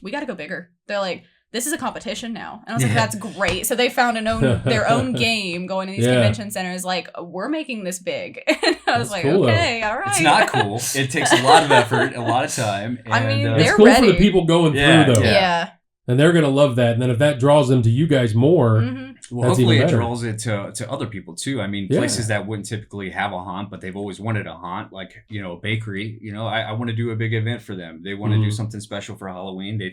"We got to go bigger." They're like, "This is a competition now." And I was like, Yeah. "That's great." So they found their own game going to these Yeah. convention centers. Like, we're making this big. And I was That's like, cool, though. okay, all right. it's not cool. It takes a lot of effort, a lot of time. And, I mean, it's They're cool for ready. the people going Yeah, through though, Yeah. and they're gonna love that. And then if that draws them to you guys more, Mhm. well, That's hopefully even it better. draws it to other people too. I mean, Yeah. places that wouldn't typically have a haunt, but they've always wanted a haunt, like, you know, a bakery. You know, I want to do a big event for them. They want to do Mhm. something special for Halloween. They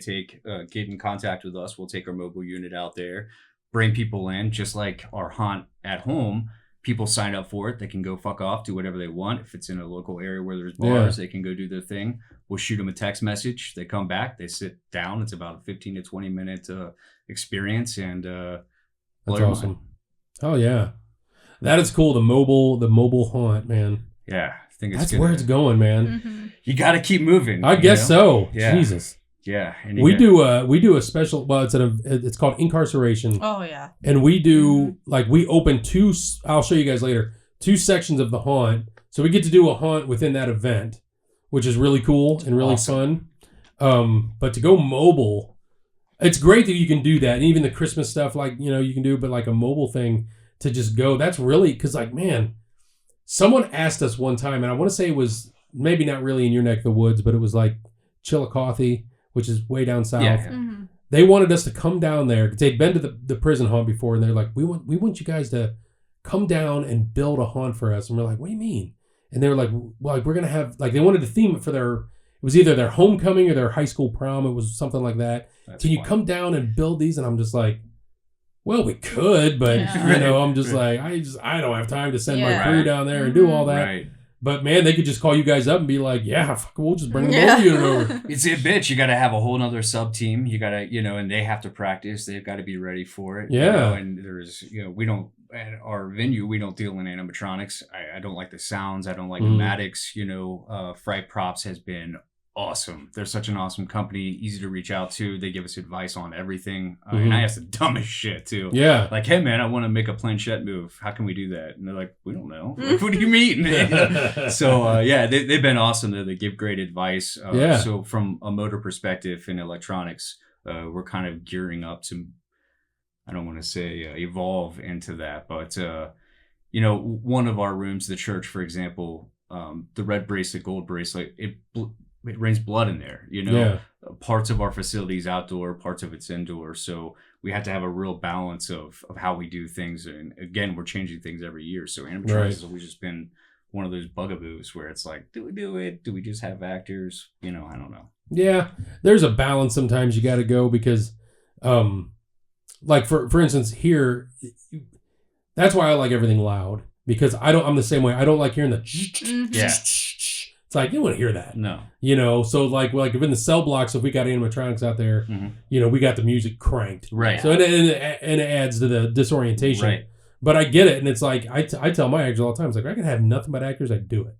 get in contact with us. We'll take our mobile unit out there, bring people in, just like our haunt at home. People sign up for it. They can go fuck off, do whatever they want. If it's in a local area where there's bars, they can go do their thing. We'll shoot them a text message. They come back. They sit down. It's about a 15 to 20 minute experience, and blow that's your awesome. mind. Oh yeah, that is cool. The mobile haunt, man. Yeah, think That's where it's going, man. Mm-hmm. You got to keep moving. I guess so. Yeah. Jesus. Yeah. And We do a special. Well, it's called incarceration, Oh yeah. and we do like we open two. I'll show you guys later. 2 sections of the haunt, so we get to do a haunt within that event, which is really cool and really fun. But to go mobile, it's great that you can do that, and even the Christmas stuff, like you can do, but like a mobile thing to just go. That's really because like man, someone asked us one time, and I want to say it was maybe not really in your neck of the woods, but it was like Chillicothe, which is way down south. Yeah. Mm-hmm. They wanted us to come down there because they'd been to the prison haunt before, and they're like, we want you guys to come down and build a haunt for us. And we're like, what do you mean? And they were like, well, like we're gonna have like they wanted to theme it for it was either their homecoming or their high school prom. It was something like that. Can you come down and build these? And I'm just like, well, we could, but I'm just like, I don't have time to send my crew down there and do all that. Right. But man, they could just call you guys up and be like, yeah, fuck, we'll just bring the mobile unit over. It's a bitch. You got to have a whole nother sub team. You got to, and they have to practice. They've got to be ready for it. Yeah. And there's, we don't, at our venue, we don't deal in animatronics. I don't like the sounds. I don't like pneumatics. Fright Props has been awesome. They're such an awesome company, easy to reach out to. They give us advice on everything. And I ask the dumbest shit too. Yeah. Like, hey man, I want to make a planchette move. How can we do that? And they're like, we don't know. Like, what do you mean? So they've been awesome. They give great advice. So from a motor perspective in electronics, we're kind of gearing up to, I don't want to say evolve into that, but one of our rooms, the church, for example, the red bracelet, gold bracelet, it rains blood in there. Parts of our facilities outdoor, parts of it's indoor. So we have to have a real balance of how we do things. And again, we're changing things every year. So animatronics has always just been one of those bugaboos where it's like, do we do it? Do we just have actors? I don't know. Yeah, there's a balance sometimes you got to go because, like for instance here, that's why I like everything loud because I'm the same way. I don't like hearing the It's like, you don't want to hear that. No. So like if in the cell blocks, if we got animatronics out there, we got the music cranked. Right. So and it adds to the disorientation. Right. But I get it. And it's like, I tell my actors all the time, it's like, I can have nothing but actors, I do it.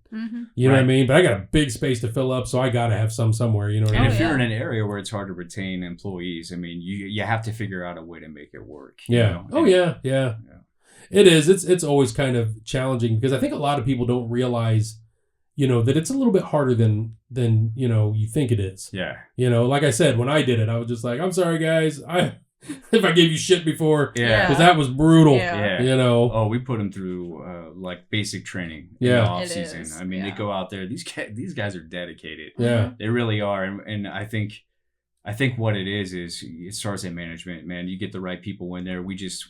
You know what I mean? But I got a big space to fill up, so I got to have some somewhere, you know what I mean? And if you're in an area where it's hard to retain employees, I mean, you have to figure out a way to make it work. Yeah. Yeah. It is. It's always kind of challenging because I think a lot of people don't realize, that it's a little bit harder than you think it is. Yeah. Like I said, when I did it, I was just like, I'm sorry, guys. If I gave you shit before. Yeah. Because that was brutal. Yeah. Oh, we put them through like basic training in the off season. I mean, they go out there. These guys are dedicated. Yeah. They really are. And I think what it is it starts at management, man. You get the right people in there. We just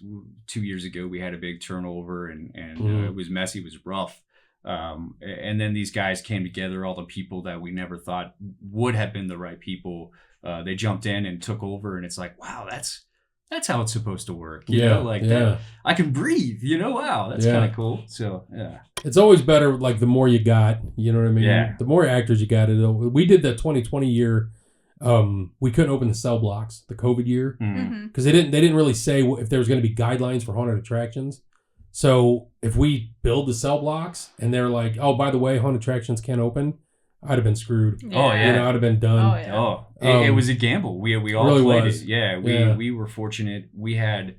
2 years ago we had a big turnover and it was messy. It was rough. And then these guys came together. All the people that we never thought would have been the right people. They jumped in and took over, and it's like, wow, that's how it's supposed to work. You know, like that. I can breathe. Wow, that's kind of cool. So it's always better. Like the more you got, you know what I mean. Yeah. The more actors you got. We did the 2020 year. We couldn't open the cell blocks the COVID year because they didn't really say if there was going to be guidelines for haunted attractions. So if we build the cell blocks and they're like, oh, by the way, haunted attractions can't open, I'd have been screwed. Yeah. Oh yeah, I'd have been done. Oh yeah. It was a gamble. We all really played was. it. Yeah, we were fortunate. We had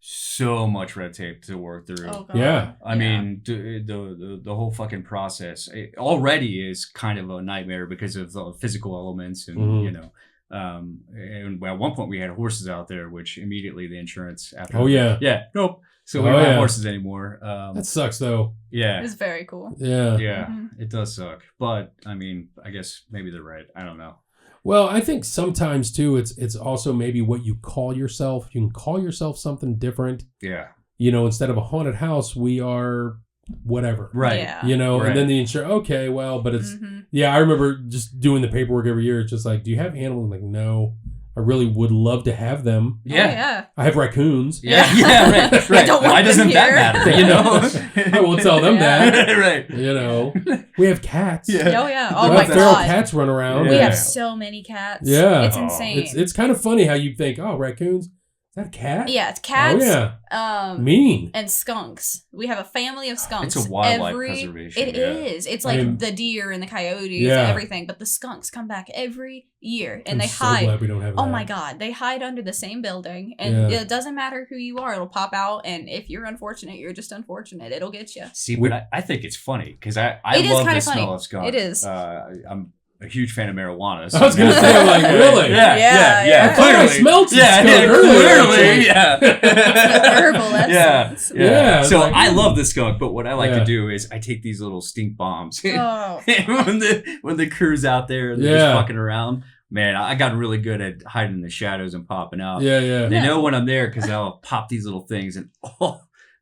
so much red tape to work through. Oh, God. Yeah. I mean, the whole fucking process already is kind of a nightmare because of the physical elements and and at one point we had horses out there, which immediately the insurance after. Oh yeah. Yeah. Nope. So we don't have horses anymore. That sucks though. Yeah. It was very cool. Yeah. Yeah. It does suck, but I mean, I guess maybe they're right. I don't know. Well, I think sometimes too, it's also maybe what you call yourself. You can call yourself something different. Yeah. Instead of a haunted house, we are whatever. Right. Yeah. And then the insurance. Okay, well, but it's I remember just doing the paperwork every year. It's just like, do you have animals? I'm like, no. I really would love to have them. Yeah. Oh, yeah. I have raccoons. Yeah. Yeah. Right. Why doesn't that matter? I won't tell them that. Right. We have cats. Yeah. Oh yeah. We Oh have my feral God. cats run around. We Yeah. have so many cats. Yeah. It's insane. It's kind of funny how you think, oh, raccoons. Is that a cat? Yeah, it's cats. Oh, yeah. Mean. And skunks. We have a family of skunks. It's a wildlife preservation. It is. It's like the deer and the coyotes and everything, but the skunks come back every year and I'm they so hide. glad we don't have that. Oh my God. They hide under the same building and it doesn't matter who you are. It'll pop out. And if you're unfortunate, you're just unfortunate. It'll get you. See, but I think it's funny because I It is love the kinda smell funny. of skunk. It is. I'm a huge fan of marijuana. I was going to say, I'm like, really? Yeah. I thought I smelled some skunk clearly, The herbal essence. Yeah. So like, I love the skunk, but what I like to do is I take these little stink bombs. Oh. when the crew's out there and they're just fucking around, man, I got really good at hiding in the shadows and popping out. Yeah. They know when I'm there because I'll pop these little things and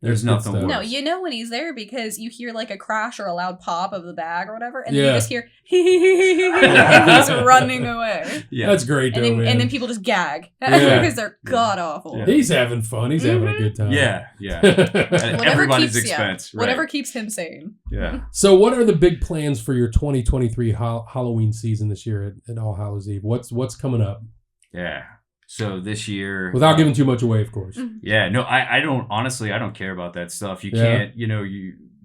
there's nothing worse. No, you know when he's there because you hear like a crash or a loud pop of the bag or whatever, and then you just hear and he's running away. Yeah, that's great. And then people just gag because they're god awful. Yeah. He's having fun. He's having a good time. Yeah. At everybody's expense. Right. Whatever keeps him sane. Yeah. So, what are the big plans for your 2023 Halloween season this year at All Hallows Eve? What's coming up? Yeah. So this year, without giving too much away, of course. Yeah, no, I don't. Honestly, I don't care about that stuff. You can't.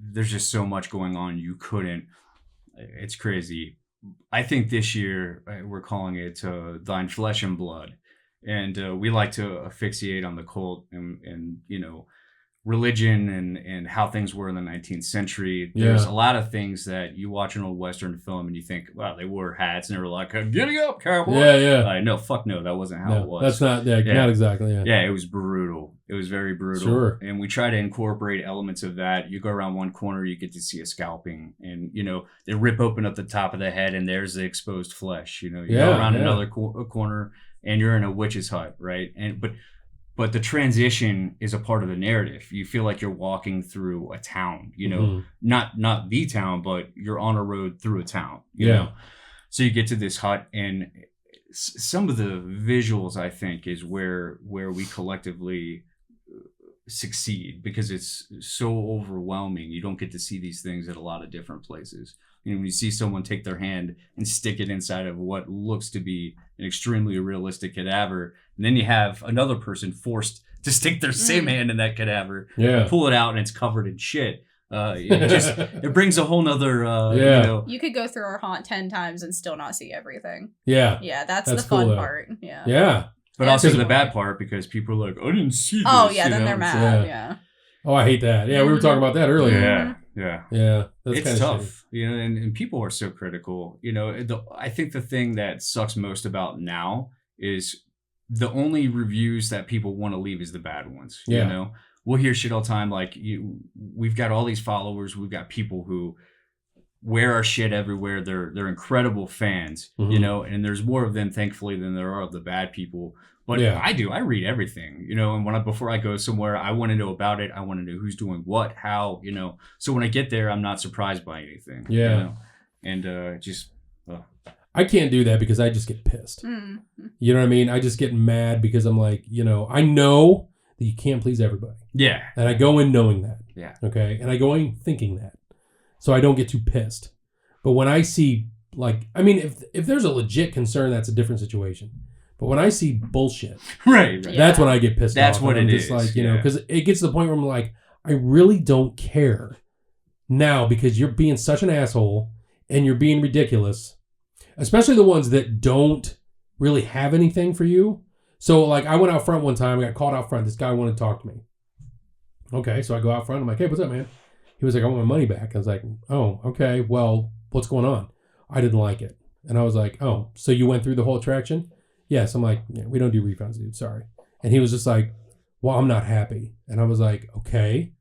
There's just so much going on. You couldn't. It's crazy. I think this year we're calling it Thine Flesh and Blood, and we like to asphyxiate on the cult and religion and how things were in the 19th century. There's a lot of things that you watch an old Western film and you think, wow, they wore hats and they were like, "Giddy up, cowboy." Yeah. No, fuck no, that wasn't how it was. That's not. Not exactly. Yeah, it was brutal. It was very brutal. Sure. And we try to incorporate elements of that. You go around one corner, you get to see a scalping, and they rip open up the top of the head, and there's the exposed flesh. You go around another corner, and you're in a witch's hut, right? But the transition is a part of the narrative. You feel like you're walking through a town, not the town, but you're on a road through a town, you know? So you get to this hut, and some of the visuals, I think, is where we collectively succeed because it's so overwhelming. You don't get to see these things at a lot of different places. When you see someone take their hand and stick it inside of what looks to be an extremely realistic cadaver, and then you have another person forced to stick their same hand in that cadaver, and pull it out, and it's covered in shit. It brings a whole nother. You could go through our haunt 10 times and still not see everything. That's the cool, fun part. But also the bad part, because people are like, I didn't see this. Oh yeah, then they're mad. Oh, I hate that. We were talking about that earlier. Yeah. That's it's tough, and people are so critical. I think the thing that sucks most about now is the only reviews that people want to leave is the bad ones. We'll hear shit all the time. Like we've got all these followers. We've got people who wear our shit everywhere. They're incredible fans, and there's more of them, thankfully, than there are of the bad people. But I read everything, and before I go somewhere, I want to know about it. I want to know who's doing what, how, so when I get there, I'm not surprised by anything. And just, I can't do that because I just get pissed. You know what I mean? I just get mad because I'm like, I know that you can't please everybody. Yeah. And I go in knowing that. Yeah. Okay. And I go in thinking that. So I don't get too pissed. But when I see, if there's a legit concern, that's a different situation. But when I see bullshit, right. That's when I get pissed off. That's what it is. Just because it gets to the point where I'm like, I really don't care now because you're being such an asshole and you're being ridiculous, especially the ones that don't really have anything for you. So I went out front one time, I got called out front. This guy wanted to talk to me. Okay, so I go out front. I'm like, hey, what's up, man? He was like, I want my money back. I was like, oh, okay. Well, what's going on? I didn't like it. And I was like, oh, so you went through the whole attraction? Yes. I'm like, we don't do refunds, dude. Sorry. And he was just like, well, I'm not happy. And I was like, okay,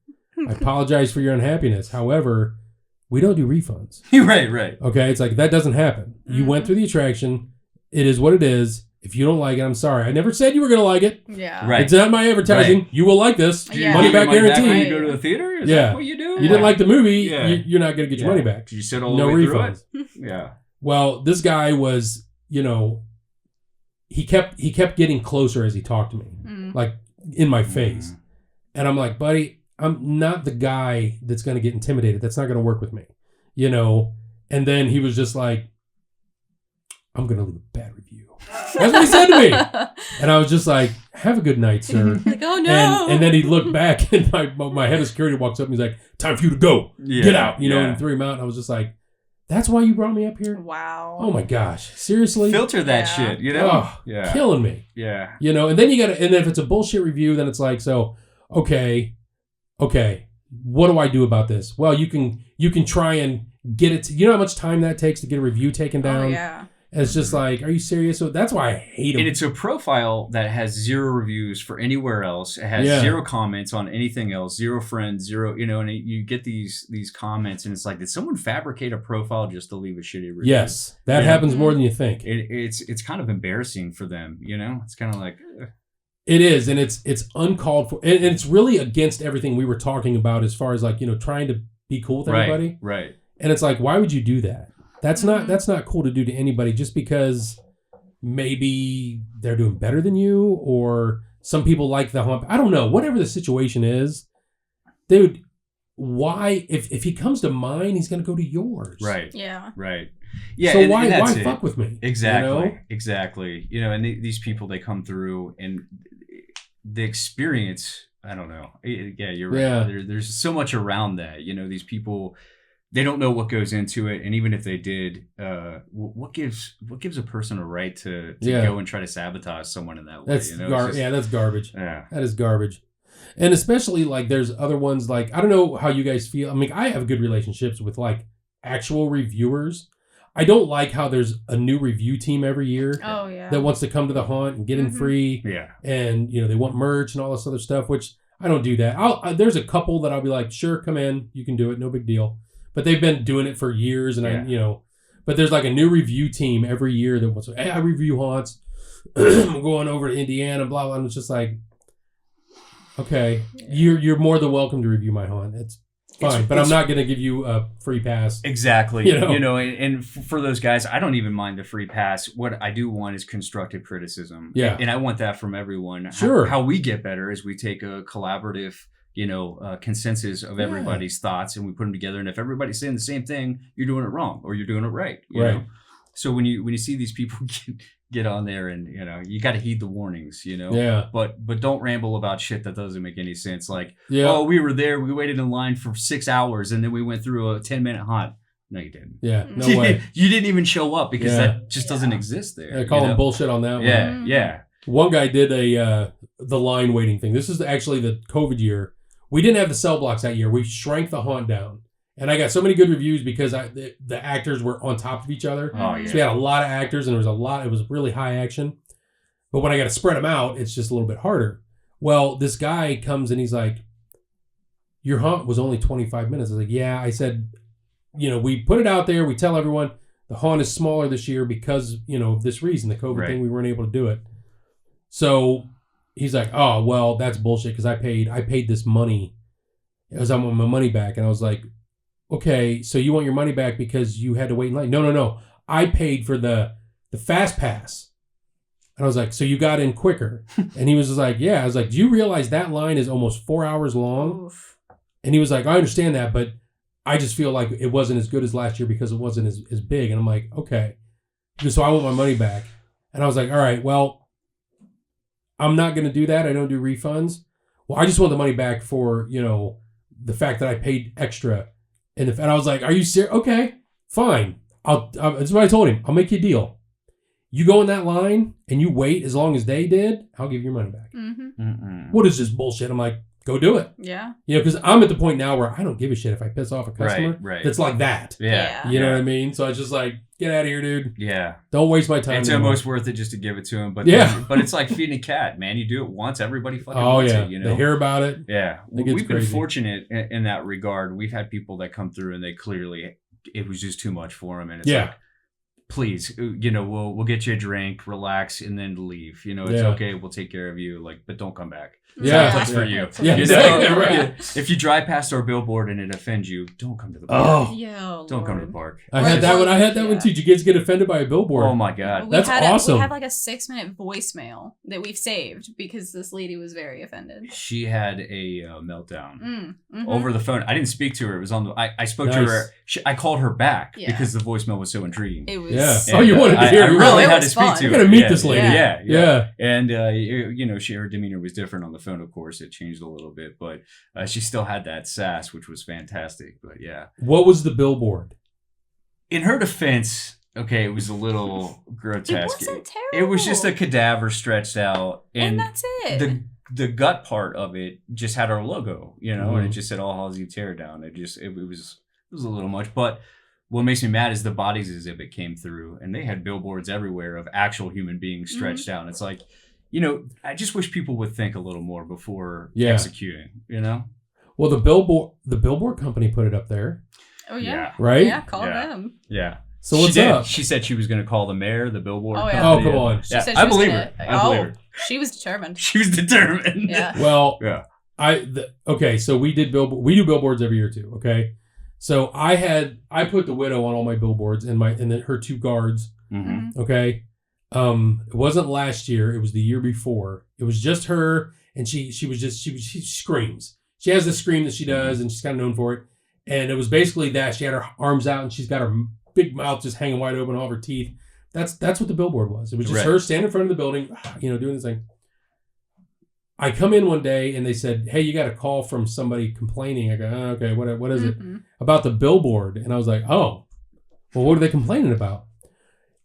I apologize for your unhappiness. However, we don't do refunds. Right. Okay. It's like, that doesn't happen. You went through the attraction. It is what it is. If you don't like it, I'm sorry. I never said you were going to like it. Yeah. Right. It's not my advertising. Right. You will like this. Money back guarantee. When you go to the theater? Is that what you do? You didn't like the movie, you're not going to get your money back. You said all the way refunds. Through it. Yeah. Well, this guy was, he kept getting closer as he talked to me, like in my face. And I'm like, buddy, I'm not the guy that's going to get intimidated. That's not going to work with me, And then he was just like, I'm going to leave a bad review. That's what he said to me. And I was just like, have a good night, sir. Like, oh no. And then he looked back and my head of security walks up and he's like, time for you to go. Get out. You know, and threw him out. And I was just like, that's why you brought me up here? Wow. Oh my gosh. Seriously? Filter that shit, you know? Oh, killing me. Yeah. You know, and then and if it's a bullshit review, then it's like, so, okay, what do I do about this? Well, you can try and get it you know how much time that takes to get a review taken down? Oh, yeah. And it's just like, are you serious? So that's why I hate them. And it's a profile that has 0 reviews for anywhere else. It has 0 comments on anything else, 0 friends, 0, you know, and you get these comments and it's like, did someone fabricate a profile just to leave a shitty review? Yes, that happens more than you think. It's kind of embarrassing for them, you know? It's kind of like... It is, and it's uncalled for. And it's really against everything we were talking about as far as like, you know, trying to be cool with everybody. Right. And it's like, why would you do that? That's not cool to do to anybody just because maybe they're doing better than you or some people like the hump. I don't know. Whatever the situation is, dude, why if he comes to mine, he's gonna go to yours. Right. Yeah. Right. Yeah. So why that's fuck with me? Exactly. You know? Exactly. You know, and these people, they come through and the experience, I don't know. Yeah, you're right. Yeah. There's so much around that. You know, these people, they don't know what goes into it, and even if they did, what gives a person a right to go and try to sabotage someone in that way? That's you know? that's garbage. Yeah, that is garbage. And especially like there's other ones like I don't know how you guys feel. I mean, I have good relationships with like actual reviewers. I don't like how there's a new review team every year. Oh yeah. That wants to come to the haunt and get in free. Yeah. And you know they want merch and all this other stuff, which I don't do that. There's a couple that I'll be like, sure, come in, you can do it, no big deal. But they've been doing it for years, and but there's like a new review team every year that wants. Hey, I review haunts. I'm going over to Indiana, blah blah. And it's just like, okay, you're more than welcome to review my haunt. It's fine, but I'm not going to give you a free pass. Exactly. You know, and for those guys, I don't even mind the free pass. What I do want is constructive criticism. Yeah, and I want that from everyone. Sure. How we get better is we take a collaborative, consensus of everybody's thoughts, and we put them together. And if everybody's saying the same thing, you're doing it wrong or you're doing it right. You know? So when you see these people get on there, and you got to heed the warnings. Yeah. But don't ramble about shit that doesn't make any sense. Like, oh, we were there, we waited in line for 6 hours, and then we went through a 10-minute haunt. No, you didn't. Yeah, no way. You didn't even show up because that just doesn't exist there. I call them bullshit on that one. Yeah. One guy did the line waiting thing. This is actually the COVID year. We didn't have the cell blocks that year. We shrank the haunt down. And I got so many good reviews because the actors were on top of each other. Oh, yeah. So we had a lot of actors, and it was really high action. But when I got to spread them out, it's just a little bit harder. Well, this guy comes and he's like, your haunt was only 25 minutes. I was like, yeah. I said, we put it out there. We tell everyone the haunt is smaller this year because, of this reason, the COVID thing, we weren't able to do it. So he's like, oh, well, that's bullshit because I paid this money. As I want my money back. And I was like, okay, so you want your money back because you had to wait in line? No. I paid for the fast pass. And I was like, so you got in quicker? And he was just like, yeah. I was like, do you realize that line is almost 4 hours long? Oof. And he was like, I understand that, but I just feel like it wasn't as good as last year because it wasn't as big. And I'm like, okay. So I want my money back. And I was like, all right, well, I'm not going to do that. I don't do refunds. Well, I just want the money back for, the fact that I paid extra. And I was like, are you serious? Okay, fine. That's what I told him. I'll make you a deal. You go in that line and you wait as long as they did, I'll give you your money back. Mm-hmm. What is this bullshit? I'm like, go do it. Yeah. Because I'm at the point now where I don't give a shit if I piss off a customer. Right. That's like that. Yeah. You know what I mean? So I was just like, get out of here, dude. Yeah. Don't waste my time. It's anymore. Almost worth it just to give it to him. But it's like feeding a cat, man. You do it once, everybody fucking wants it. They hear about it. Yeah. We've been fortunate in that regard. We've had people that come through and they clearly, it was just too much for them. And it's like, please, we'll get you a drink, relax, and then leave. It's okay. We'll take care of you. But don't come back. That's for you. Yeah, right. If you drive past our billboard and it offends you, don't come to the park. Don't come to the park. I had that one. I had that one too. Did you guys get offended by a billboard? Oh my god, that's awesome. We had like a 6-minute voicemail that we've saved because this lady was very offended. She had a meltdown over the phone. I didn't speak to her. It was on the. I spoke to her. I called her back because the voicemail was so intriguing. It was Yeah. And, Oh, you wanted to hear. I You really it had was to speak fun. to You her. gotta meet this lady. Yeah. And, her demeanor was different on the phone, of course. It changed a little bit, but she still had that sass, which was fantastic. But yeah. What was the billboard? In her defense, okay, it was a little grotesque. It wasn't terrible. It was just a cadaver stretched out. And that's it. The gut part of it just had our logo, and Mhm. it just said All Hallows Eve Teardown. It was a little much. But what makes me mad is the bodies exhibit came through and they had billboards everywhere of actual human beings stretched out. And it's like, I just wish people would think a little more before executing, Well, the billboard company put it up there, Oh yeah. right? Yeah, call them. Yeah. So what's she did. up? She said she was going to call the mayor, the billboard Oh, yeah. company. Oh, come on. She Yeah, said I she was believe gonna- her. I believe her. She was determined. She was determined. Yeah. Well, Yeah. Okay, so we do billboards every year too. Okay, so I put the widow on all my billboards and then her two guards. Mm-hmm. Okay, it wasn't last year; it was the year before. It was just her, and she screams. She has this scream that she does, and she's kind of known for it. And it was basically that she had her arms out and she's got her big mouth just hanging wide open, all of her teeth. That's what the billboard was. It was just her standing in front of the building, doing this thing. I come in one day and they said, "Hey, you got a call from somebody complaining." I go, "Oh, okay, what is it?" About the billboard. And I was like, "Oh, well, what are they complaining about?"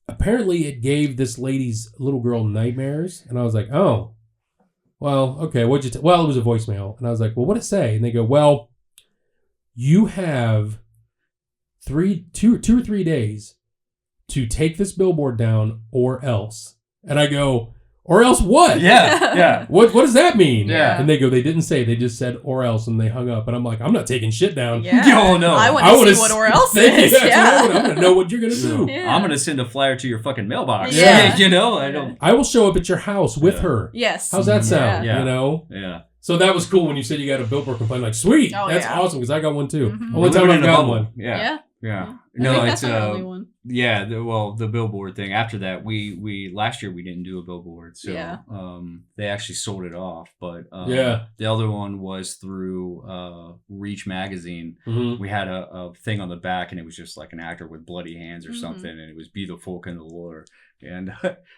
Apparently, it gave this lady's little girl nightmares. And I was like, "Oh, well, okay, what'd you well, it was a voicemail." And I was like, "Well, what'd it say?" And they go, "Well, you have 2 or 3 days to take this billboard down or else." And I go, "Or else what?" Yeah. What does that mean? Yeah. And they go, "They didn't say, they just said or else," and they hung up. And I'm like, "I'm not taking shit down." Yeah. Oh, no. I want I to wanna see what or else Thank you. is. That's what I Yeah. want. I'm gonna know what you're gonna do. Yeah. I'm going to send a flyer to your fucking mailbox. Yeah. I don't. I will show up at your house with her. Yes. How's that sound? Yeah. Yeah. So that was cool when you said you got a billboard complaint. Like, sweet, Oh, that's yeah. awesome because I got one too. Mhm. Only time I've got one. Yeah. I No, think it's that's my only one. the billboard thing. After that, we last year we didn't do a billboard, so Yeah. they actually sold it off. But Yeah. the other one was through Reach magazine. Mm-hmm. We had a thing on the back, and it was just like an actor with bloody hands or Mhm. something, and it was "Be the Folk and the Lore." And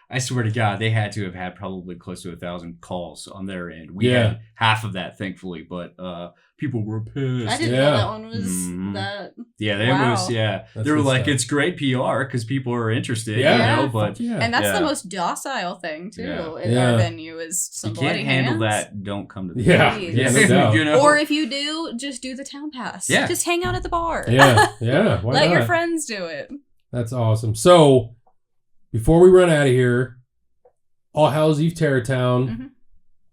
I swear to God, they had to have had probably close to 1,000 calls on their end. We had half of that, thankfully, but people were pissed. I didn't know that one was Mhm. that. Yeah, they Wow. almost, That's they were good like, stuff. it's great PR because people are interested, Yeah. but Yeah. And that's Yeah. the most docile thing too Yeah. in Yeah. our venue is some you can't bloody handle hands. that. Don't come to the Yeah. Please. Yeah, no doubt. you know? Or if you do, just do the town pass. Yeah. Just hang out at the bar. Yeah. Why Let not? your friends do it. That's awesome. So, before we run out of here, All Hallows Eve Terrortown. Mhm.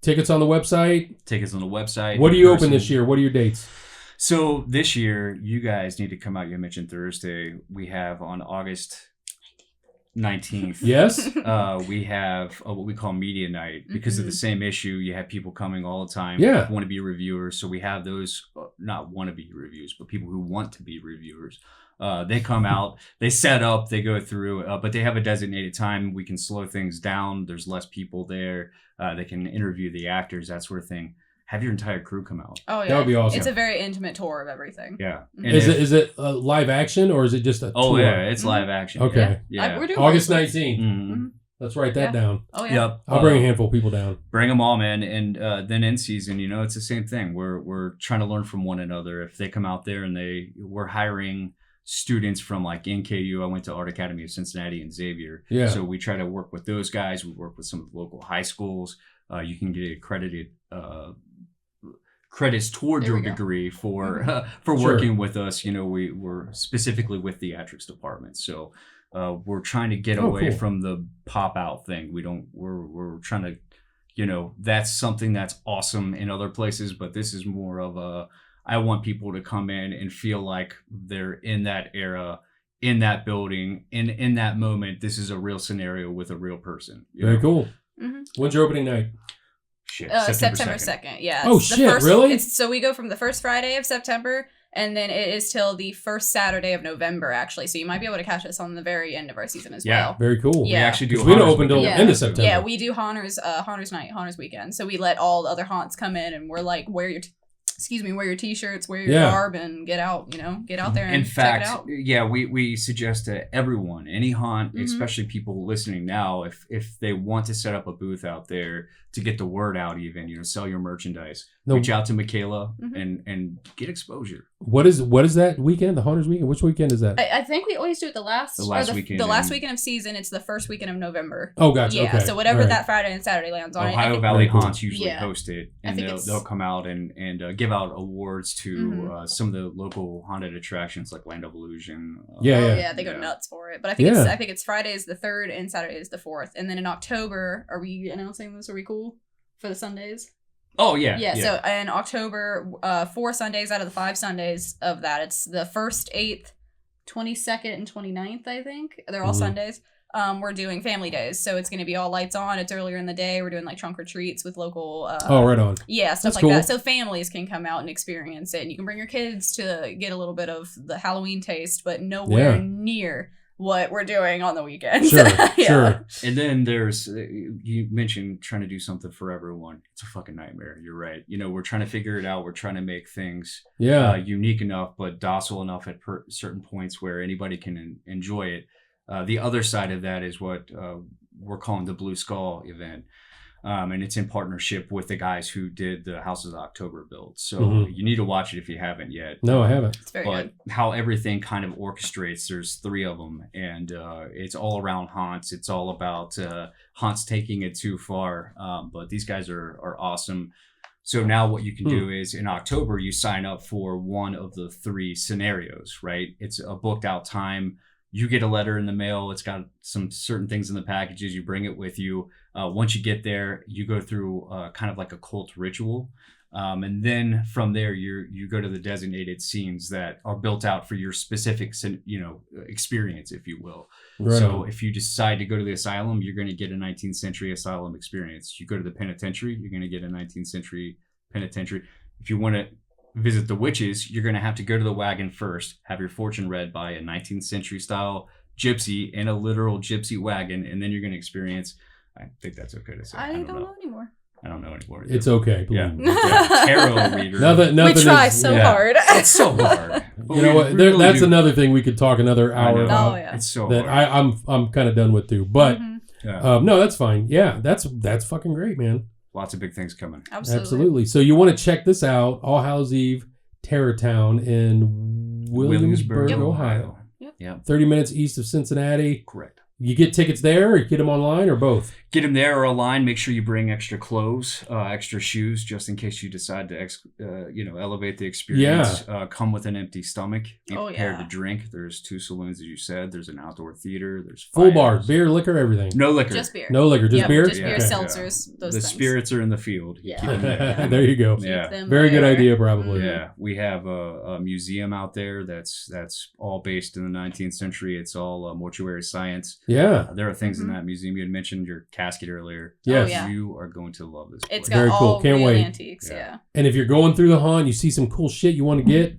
Tickets on the website. Tickets on the website. What do you in open this person. year? What are your dates? So this year, you guys need to come out. You mentioned Thursday. We have on August 19th. Yes? We have what we call media night because of the same issue. You have people coming all the time. Yeah. Want to be reviewers. So we have those not want to be reviews, but people who want to be reviewers. They come out, they set up, they go through, but they have a designated time. We can slow things down. There's less people there. They can interview the actors, that sort of thing. Have your entire crew come out. Oh yeah. That would be awesome. It's a very intimate tour of everything. Yeah. Mhm. And Is it live action or is it just a Oh tour? yeah, it's live action. Okay. Yeah. We're doing August both. 19th. Mhm. Let's write that down. Oh yeah. Yep. I'll bring a handful of people down. Bring them all, man. And then in season, it's the same thing. We're trying to learn from one another. If they come out there and we're hiring students from like NKU. I went to Art Academy of Cincinnati and Xavier. Yeah. So we try to work with those guys. We work with some of the local high schools. You can get accredited credits toward There your we go. degree for Sure. working with us. We're specifically with theatrics department. So we're trying to get away cool. from the pop out thing. We're trying to, that's something that's awesome in other places, but this is more of I want people to come in and feel like they're in that era, in that building, in that moment. This is a real scenario with a real person. Very cool. Mhm. When's your opening night? Shit, September 2nd. Yeah. Oh, it's the shit, really? So we go from the first Friday of September, and then it is till the first Saturday of November, actually. So you might be able to catch us on the very end of our season as Yeah. well. Very cool. We Yeah. actually do. Because we don't Haunters open till weekend. Yeah. end of September. Yeah, we do Haunters night, Haunters weekend. So we let all the other haunts come in, and we're like, wear your wear your t-shirts, wear your garb, and get out there and check it out. Yeah, we suggest to everyone, any haunt, especially people listening now, if they want to set up a booth out there to get the word out, even, sell your merchandise, reach out to Makayla and get exposure. What is that weekend? The Haunters weekend? Which weekend is that? I think we always do it the last weekend. The last weekend of season. It's the first weekend of November. Oh, gotcha. Yeah, okay. So whatever that Friday and Saturday lands on. Ohio Valley Haunts usually host it, and they'll come out and give out awards to some of the local haunted attractions like Land of Illusion. They go nuts for it. But I think it's Friday is the 3rd and Saturday is the 4th, and then in October, are we announcing this? Are we cool for the Sundays? Oh, yeah. Yeah, so in October, 4 Sundays out of the 5 Sundays of that, it's the 1st, 8th, 22nd, and 29th, I think. They're all Sundays. We're doing family days, so it's going to be all lights on. It's earlier in the day. We're doing like trunk or treats with local. Right on. Yeah, stuff That's like cool. that. So families can come out and experience it, and you can bring your kids to get a little bit of the Halloween taste, but nowhere near what we're doing on the weekends. Sure, sure. And then there's, you mentioned trying to do something for everyone. It's a fucking nightmare. You're right. We're trying to figure it out. We're trying to make things unique enough, but docile enough at certain points where anybody can enjoy it. The other side of that is what we're calling the Blue Skull event. And it's in partnership with the guys who did the Houses of October build. So you need to watch it if you haven't yet. No, I haven't. It's very good. How everything kind of orchestrates, there's 3 of them. And it's all around haunts. It's all about haunts taking it too far. But these guys are awesome. So now what you can do is in October, you sign up for one of the 3 scenarios, right? It's a booked out time. You get a letter in the mail. It's got some certain things in the packages. You bring it with you. Once you get there, you go through kind of like a cult ritual. And then from there, you go to the designated scenes that are built out for your specific, experience, if you will. Right. So if you decide to go to the asylum, you're going to get a 19th century asylum experience. You go to the penitentiary, you're going to get a 19th century penitentiary. If you want to visit the witches, you're going to have to go to the wagon first, have your fortune read by a 19th century style gypsy in a literal gypsy wagon, and then you're going to experience, I think that's okay to say. I don't know anymore. I don't know anymore. It's okay. Tarot reader. Nothing we try so hard. It's so hard. You know what? That's another thing we could talk another hour about. Oh, yeah. It's so that hard. I'm kind of done with too. But no, that's fine. Yeah, that's fucking great, man. Lots of big things coming. Absolutely. So you want to check this out, All Hallows Eve, Terror Town in Williamsburg, Ohio. Yep. 30 minutes east of Cincinnati. Correct. You get tickets there, or you get them online, or both? Get them there or online. Make sure you bring extra clothes, extra shoes, just in case you decide to, elevate the experience. Yeah. Come with an empty stomach. Be prepared to drink. There's 2 saloons, as you said. There's an outdoor theater. There's full bar, beer, liquor, everything. No liquor. Just beer. No liquor, just beer. Just beer, seltzers. Those the things. spirits are in the field. Yeah. There you go. Yeah. Very good idea, probably. Yeah. We have a museum out there that's all based in the 19th century. It's all mortuary science. Yeah. There are things in that museum. You had mentioned your casket earlier. Yes. Oh, yeah. You are going to love this place. It's got Very cool. all Can't real wait. antiques, And if you're going through the haunt, you see some cool shit you want to get,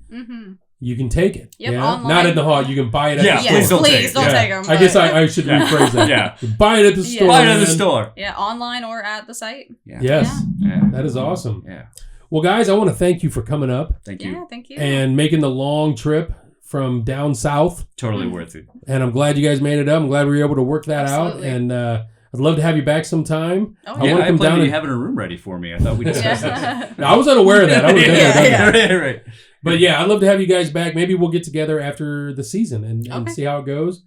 you can take it. Yep, yeah? online. Not at the haunt. You can buy it at the store. Please don't take them. I guess I should rephrase that. Yeah. Buy it at the store. Buy it at the store. Yeah, online or at the site. Yeah. Yes. Yeah. That is awesome. Yeah. Well, guys, I want to thank you for coming up. Thank you. Yeah, thank you. And making the long trip from down south. Totally worth it. And I'm glad you guys made it up. I'm glad we were able to work that out. And I'd love to have you back sometime. Oh, I want to come down and having a room ready for me. I thought we discussed that. I was unaware of that. I would have done that. Right. But yeah, I'd love to have you guys back. Maybe we'll get together after the season and see how it goes.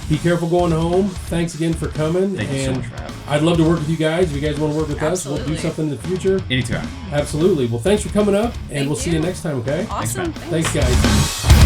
Be careful going home. Thanks again for coming. Thank you so much for having me. I'd love to work with you guys. If you guys want to work with Absolutely. us, we'll do something in the future. Anytime. Absolutely. Well, thanks for coming up, and Thank we'll see you next time, okay? Awesome. Thanks, Thanks, guys.